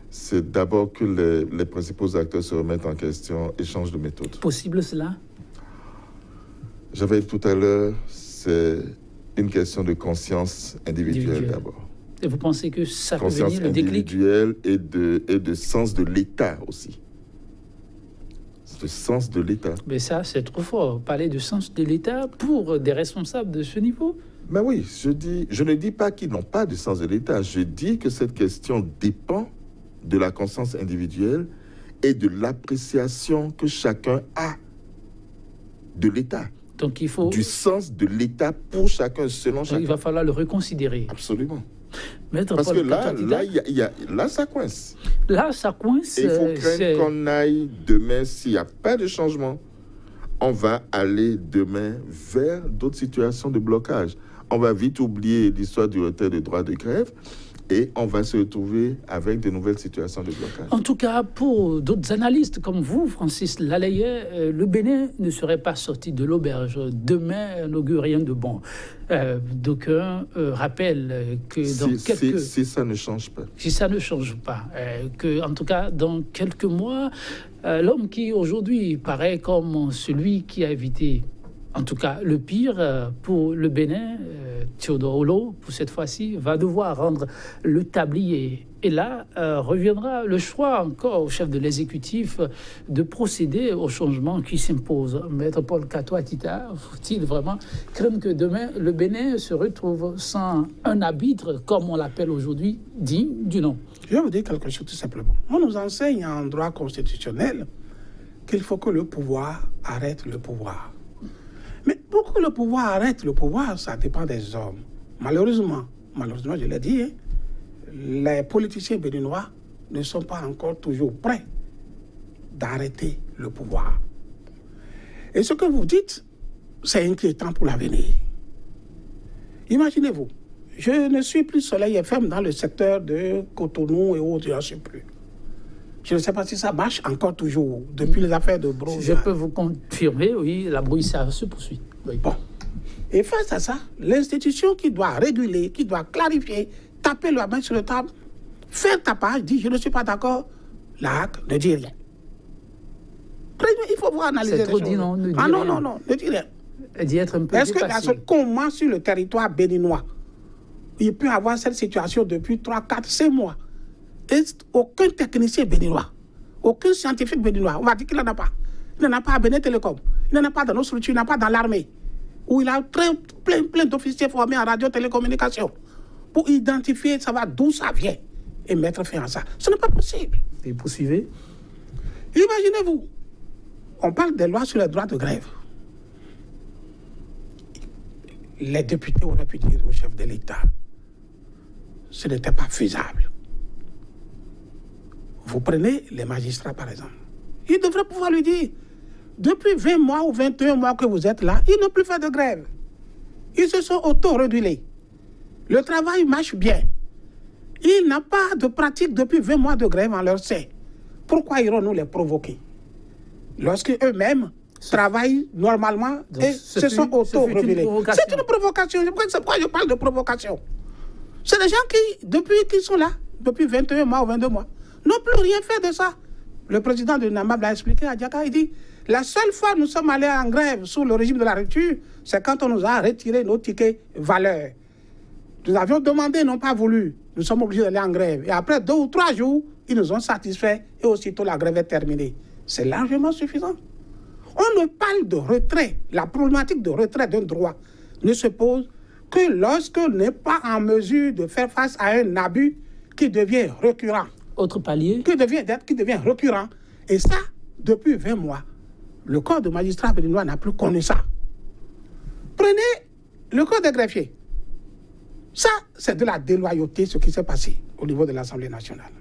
c'est d'abord que les principaux acteurs se remettent en question et changent de méthode. Possible cela? J'avais dit tout à l'heure, c'est une question de conscience individuelle d'abord. Et vous pensez que ça peut venir le déclic? Conscience individuelle et de sens de l'État aussi. Le sens de l'État. Mais ça, c'est trop fort. Parler de sens de l'État pour des responsables de ce niveau? Ben oui, je ne dis pas qu'ils n'ont pas de sens de l'État. Je dis que cette question dépend de la conscience individuelle et de l'appréciation que chacun a de l'État. Donc il faut... Du sens de l'État pour chacun, selon chacun. Il va falloir le reconsidérer. Absolument. Maître Parce Paul que là, ça coince. Là, ça coince. Et il faut craindre qu'on aille demain, s'il n'y a pas de changement, on va aller demain vers d'autres situations de blocage. On va vite oublier l'histoire du retrait des droits de grève et on va se retrouver avec de nouvelles situations de blocage. En tout cas, pour d'autres analystes comme vous, Francis Lalayet, le Bénin ne serait pas sorti de l'auberge. Demain n'augure rien de bon. D'aucuns rappellent que dans quelques... Si ça ne change pas. Si ça ne change pas. Que, en tout cas, dans quelques mois, l'homme qui aujourd'hui paraît comme celui qui a évité... En tout cas, le pire pour le Bénin, Théodore Ollot, pour cette fois-ci, va devoir rendre le tablier. Et là, reviendra le choix encore au chef de l'exécutif de procéder au changement qui s'impose. Maître Paul Katoa-Tita, faut-il vraiment craindre que demain, le Bénin se retrouve sans un arbitre, comme on l'appelle aujourd'hui, digne du nom? Je vais vous dire quelque chose tout simplement. On nous enseigne en droit constitutionnel qu'il faut que le pouvoir arrête le pouvoir. Mais pour que le pouvoir arrête le pouvoir, ça dépend des hommes. Malheureusement, je l'ai dit, les politiciens béninois ne sont pas encore toujours prêts d'arrêter le pouvoir. Et ce que vous dites, c'est inquiétant pour l'avenir. Imaginez-vous, je ne suis plus Soleil FM dans le secteur de Cotonou et autres, je ne sais plus. Je ne sais pas si ça marche encore toujours, depuis les affaires de Bro. Je peux vous confirmer, oui, la brouillade se poursuit. Oui. Bon. Et face à ça, l'institution qui doit réguler, qui doit clarifier, taper la main sur la table, faire tapage, dit je ne suis pas d'accord, la HAC ne dit rien. Il faut voir analyser les choses. Dit non, ne dit non, rien. non, non, ne dit rien. D'y être un peu Est-ce dépassé. que comment sur le territoire béninois, il peut avoir cette situation depuis 3, 4, 5 mois? Et aucun technicien béninois, aucun scientifique béninois, on va dire qu'il n'en a pas. Il n'en a pas à Bénin Télécom, il n'en a pas dans nos structures, il n'en a pas dans l'armée, où il a plein d'officiers formés en radio-télécommunication pour identifier d'où ça vient et mettre fin à ça. Ce n'est pas possible. Et poursuivez. Imaginez-vous, on parle des lois sur les droits de grève. Les députés auraient pu dire au chef de l'État, ce n'était pas faisable. Vous prenez les magistrats, par exemple. Ils devraient pouvoir lui dire, depuis 20 mois ou 21 mois que vous êtes là, ils n'ont plus fait de grève. Ils se sont auto-régulés. Le travail marche bien. Il n'a pas de pratique depuis 20 mois de grève en leur sein. Pourquoi irons-nous les provoquer? Lorsque eux-mêmes travaillent normalement et se sont auto-régulés. C'est une provocation. C'est pourquoi je parle de provocation. C'est des gens qui, depuis qu'ils sont là, depuis 21 mois ou 22 mois, n'ont plus rien fait de ça. Le président de Namab l'a expliqué à Diaka, il dit, la seule fois que nous sommes allés en grève sous le régime de la rupture, c'est quand on nous a retiré nos tickets valeurs. Nous avions demandé, ils n'ont pas voulu. Nous sommes obligés d'aller en grève. Et après 2 ou 3 jours, ils nous ont satisfaits et aussitôt la grève est terminée. C'est largement suffisant. On ne parle de retrait. La problématique de retrait d'un droit ne se pose que lorsqu'on n'est pas en mesure de faire face à un abus qui devient récurrent. Autre palier. Qui devient récurrent. Et ça, depuis 20 mois, le corps de magistrats béninois n'a plus connu ça. Prenez le corps des greffiers. Ça, c'est de la déloyauté, ce qui s'est passé au niveau de l'Assemblée nationale.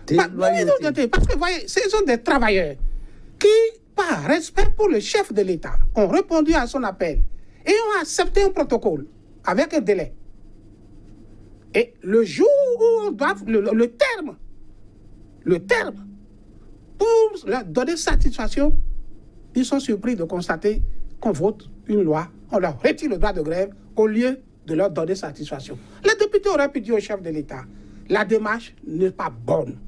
Déloyauté. Parce que, vous voyez, ce sont des travailleurs qui, par respect pour le chef de l'État, ont répondu à son appel et ont accepté un protocole avec un délai. Et le jour où on doit, le terme, pour leur donner satisfaction, ils sont surpris de constater qu'on vote une loi, on leur retire le droit de grève au lieu de leur donner satisfaction. Les députés auraient pu dire au chef de l'État, la démarche n'est pas bonne.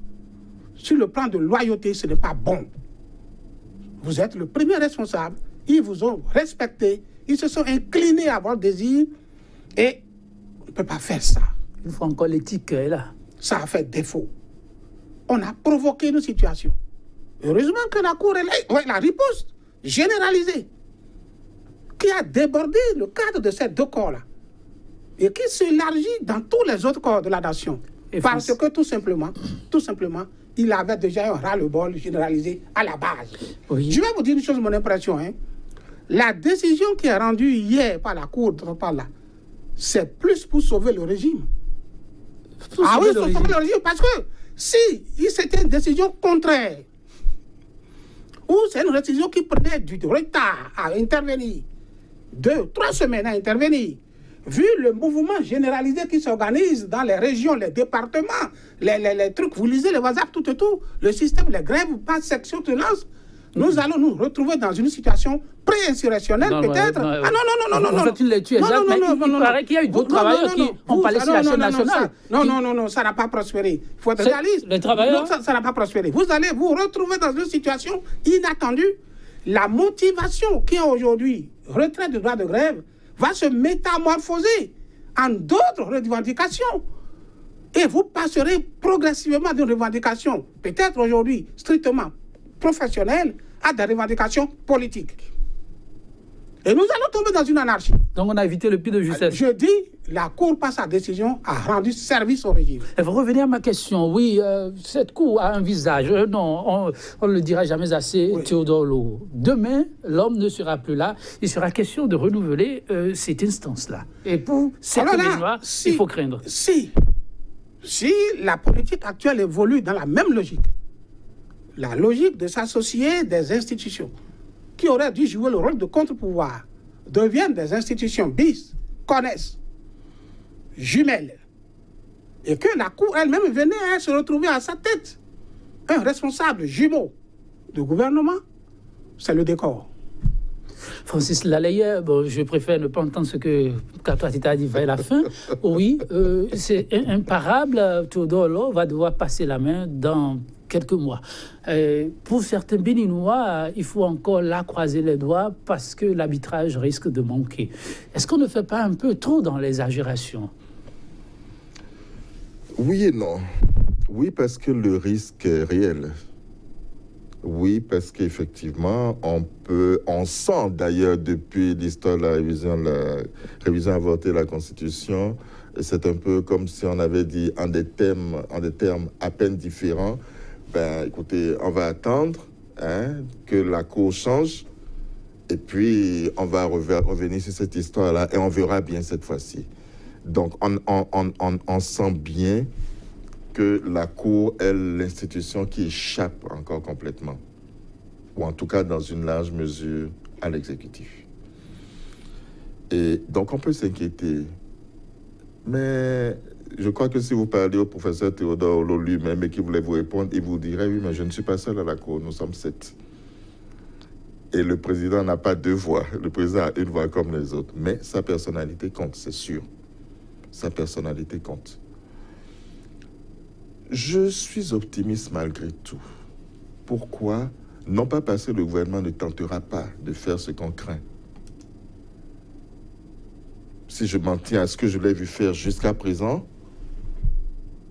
Sur le plan de loyauté, ce n'est pas bon. Vous êtes le premier responsable, ils vous ont respecté, ils se sont inclinés à votre désir et on ne peut pas faire ça. Une fois encore, l'éthique est là. Ça a fait défaut. On a provoqué une situation. Heureusement que la Cour est là, la riposte généralisée qui a débordé le cadre de ces 2 corps-là et qui s'élargit dans tous les autres corps de la nation. Parce que tout simplement, il avait déjà un ras-le-bol généralisé à la base. Oui. Je vais vous dire une chose, mon impression. La décision qui est rendue hier par la Cour, c'est plus pour sauver le régime. Pour sauver le régime, parce que si c'était une décision contraire, ou c'est une décision qui prenait du retard à intervenir, 2, 3 semaines à intervenir, vu le mouvement généralisé qui s'organise dans les régions, les départements, les trucs, vous lisez les WhatsApp, tout et tout, le système, les grèves, pas section de lance, nous allons nous retrouver dans une situation pré-insurrectionnelle peut-être. Ah non. Vous faites une lecture exacte, mais il paraît qu'il y a eu d'autres travailleurs qui ont parlé sur la chaîne nationale. Non, ça n'a pas prospéré. Il faut être réaliste. Les travailleurs... Ça n'a pas prospéré. Vous allez vous retrouver dans une situation inattendue. La motivation qui est aujourd'hui retrait du droit de grève va se métamorphoser en d'autres revendications. Et vous passerez progressivement d'une revendication, peut-être aujourd'hui strictement professionnelle, à des revendications politiques. Et nous allons tomber dans une anarchie. Donc on a évité le pire de justesse. Je dis, la Cour, par sa décision, a rendu service au régime. Et vous revenez à ma question. Oui, cette Cour a un visage. Non, on ne le dira jamais assez, oui. Théodore Lo. Demain, l'homme ne sera plus là. Il sera question de renouveler cette instance-là. Et pour cette Béninois, il faut craindre. Si la politique actuelle évolue dans la même logique, la logique de s'associer des institutions qui auraient dû jouer le rôle de contre-pouvoir deviennent des institutions bis, connaissent, jumelles, et que la Cour elle-même venait à se retrouver à sa tête. Un responsable jumeau de gouvernement, c'est le décor. Francis Laleye, bon, je préfère ne pas entendre ce que Katoatita a dit vers la fin. Oui, c'est imparable. Théodore Lo va devoir passer la main dans quelques mois. Pour certains Béninois, il faut encore là croiser les doigts parce que l'arbitrage risque de manquer. Est-ce qu'on ne fait pas un peu trop dans l'exagération? Oui et non. Oui, parce que le risque est réel. Oui, parce qu'effectivement, on sent d'ailleurs depuis l'histoire de la révision avortée de la Constitution, c'est un peu comme si on avait dit en des termes à peine différents, ben écoutez, on va attendre que la Cour change et puis on va revenir sur cette histoire-là et on verra bien cette fois-ci. Donc on sent bien que la Cour est l'institution qui échappe encore complètement, ou en tout cas dans une large mesure à l'exécutif. Et donc on peut s'inquiéter. Mais je crois que si vous parlez au professeur Théodore Lo lui-même et qu'il voulait vous répondre, il vous dirait, oui, mais je ne suis pas seul à la Cour, nous sommes 7. Et le président n'a pas 2 voix, le président a 1 voix comme les autres. Mais sa personnalité compte, c'est sûr. Sa personnalité compte. Je suis optimiste malgré tout. Pourquoi? Non pas parce que le gouvernement ne tentera pas de faire ce qu'on craint. Si je m'en tiens à ce que je l'ai vu faire jusqu'à présent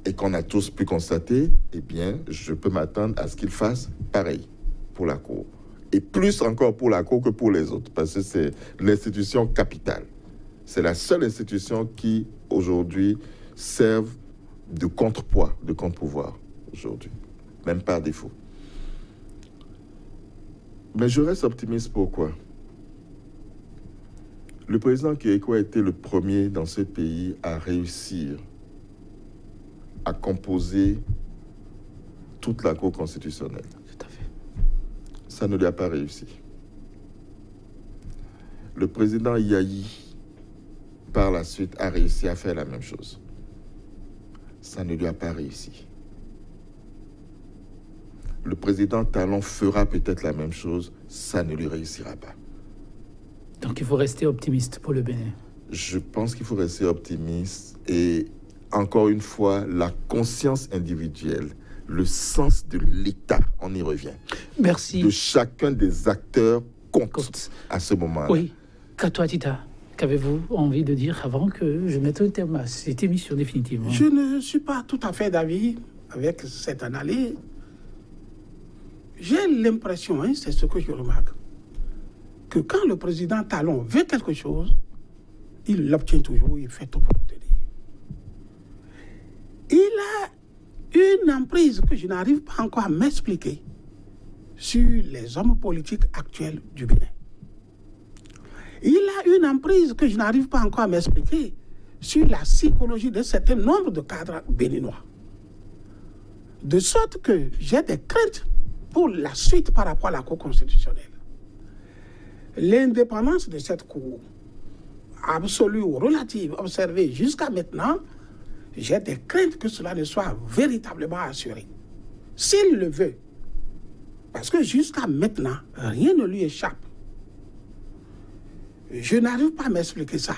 et qu'on a tous pu constater, eh bien, je peux m'attendre à ce qu'il fasse pareil pour la Cour. Et plus encore pour la Cour que pour les autres, parce que c'est l'institution capitale. C'est la seule institution qui, aujourd'hui, serve de contrepoids, de contre-pouvoir, aujourd'hui, même par défaut. Mais je reste optimiste, pourquoi? Le président Kérékou a été le premier dans ce pays à réussir à composer toute la Cour constitutionnelle. Tout à fait. Ça ne lui a pas réussi. Le président Yahi, par la suite, a réussi à faire la même chose. Ça ne lui a pas réussi. Le président Talon fera peut-être la même chose, ça ne lui réussira pas. Donc il faut rester optimiste pour le Bénin. Je pense qu'il faut rester optimiste et, encore une fois, la conscience individuelle, le sens de l'État, on y revient. Merci. De chacun des acteurs compte à ce moment-là. Oui. Katoatita, qu'avez-vous envie de dire avant que je mette un terme à cette émission définitivement? Je ne suis pas tout à fait d'avis avec cette analyse. J'ai l'impression, c'est ce que je remarque, que quand le président Talon veut quelque chose, il l'obtient toujours, il fait tout pour l'obtenir. Il a une emprise que je n'arrive pas encore à m'expliquer sur les hommes politiques actuels du Bénin. Il a une emprise que je n'arrive pas encore à m'expliquer sur la psychologie d'un certain nombre de cadres béninois. De sorte que j'ai des craintes pour la suite par rapport à la Cour constitutionnelle. L'indépendance de cette Cour, absolue ou relative, observée jusqu'à maintenant, j'ai des craintes que cela ne soit véritablement assuré. S'il le veut, parce que jusqu'à maintenant, rien ne lui échappe. Je n'arrive pas à m'expliquer ça.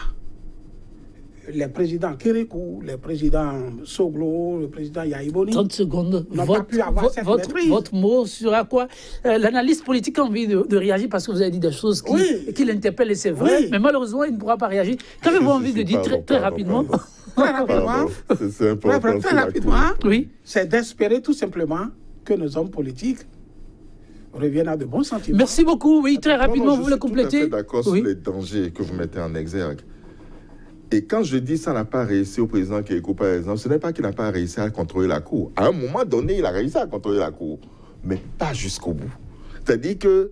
Les présidents Kérékou, les présidents Soglo, le président Yaïboni 30 secondes. n'ont pas pu avoir cette maîtrise. Votre mot sera quoi? L'analyste politique a envie de réagir parce que vous avez dit des choses qui l'interpellent et c'est vrai, mais malheureusement, il ne pourra pas réagir. Qu'avez-vous envie de dire très rapidement? Très rapidement, c'est important. très rapidement, oui. C'est d'espérer tout simplement que nos hommes politiques reviennent à de bons sentiments. Merci beaucoup. Oui, très rapidement, vous voulez compléter? Je suis tout à fait d'accord sur les dangers que vous mettez en exergue. Et quand je dis ça n'a pas réussi au président Kérékou, par exemple, ce n'est pas qu'il n'a pas réussi à contrôler la Cour. À un moment donné, il a réussi à contrôler la Cour, mais pas jusqu'au bout. C'est-à-dire que,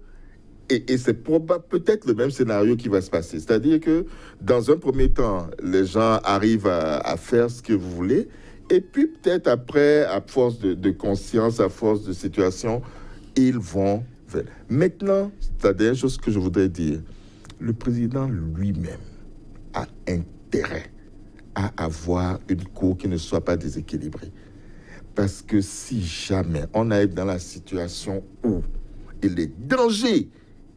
et c'est peut-être le même scénario qui va se passer. C'est-à-dire que, dans un premier temps, les gens arrivent à faire ce que vous voulez, et puis peut-être après, à force de conscience, à force de situation, ils vont faire. Maintenant, la dernière chose que je voudrais dire, le président lui-même a intérêt à avoir une cour qui ne soit pas déséquilibrée. Parce que si jamais on arrive dans la situation où les dangers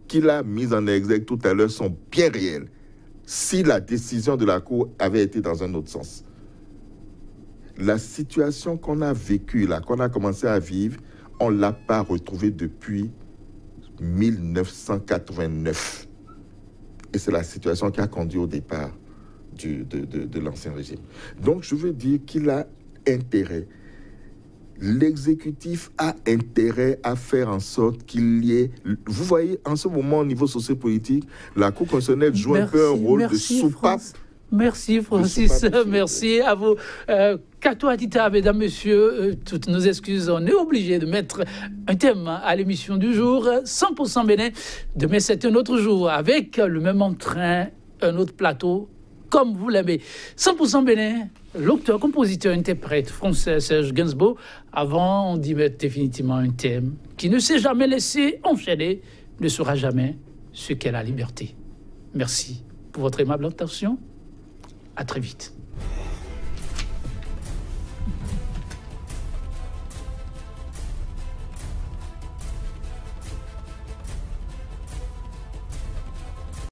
qu'il a mis en exergue tout à l'heure sont bien réels, si la décision de la cour avait été dans un autre sens, la situation qu'on a vécue, là, qu'on a commencé à vivre, on ne l'a pas retrouvée depuis 1989. Et c'est la situation qui a conduit au départ de l'ancien régime. Donc, je veux dire qu'il a intérêt, l'exécutif a intérêt à faire en sorte qu'il y ait... Vous voyez, en ce moment, au niveau sociopolitique, la Cour constitutionnelle joue un peu un rôle de soupape. Merci Francis, merci à vous. Kato Atita, mesdames, messieurs, toutes nos excuses, on est obligé de mettre un thème à l'émission du jour. 100% Bénin, demain c'est un autre jour, avec le même entrain, un autre plateau, comme vous l'aimez. 100% Bénin, l'auteur, compositeur, interprète français Serge Gainsbourg. Avant, on dit mettre définitivement un thème qui ne s'est jamais laissé enchaîner, ne sera jamais ce qu'est la liberté. Merci pour votre aimable attention. À très vite.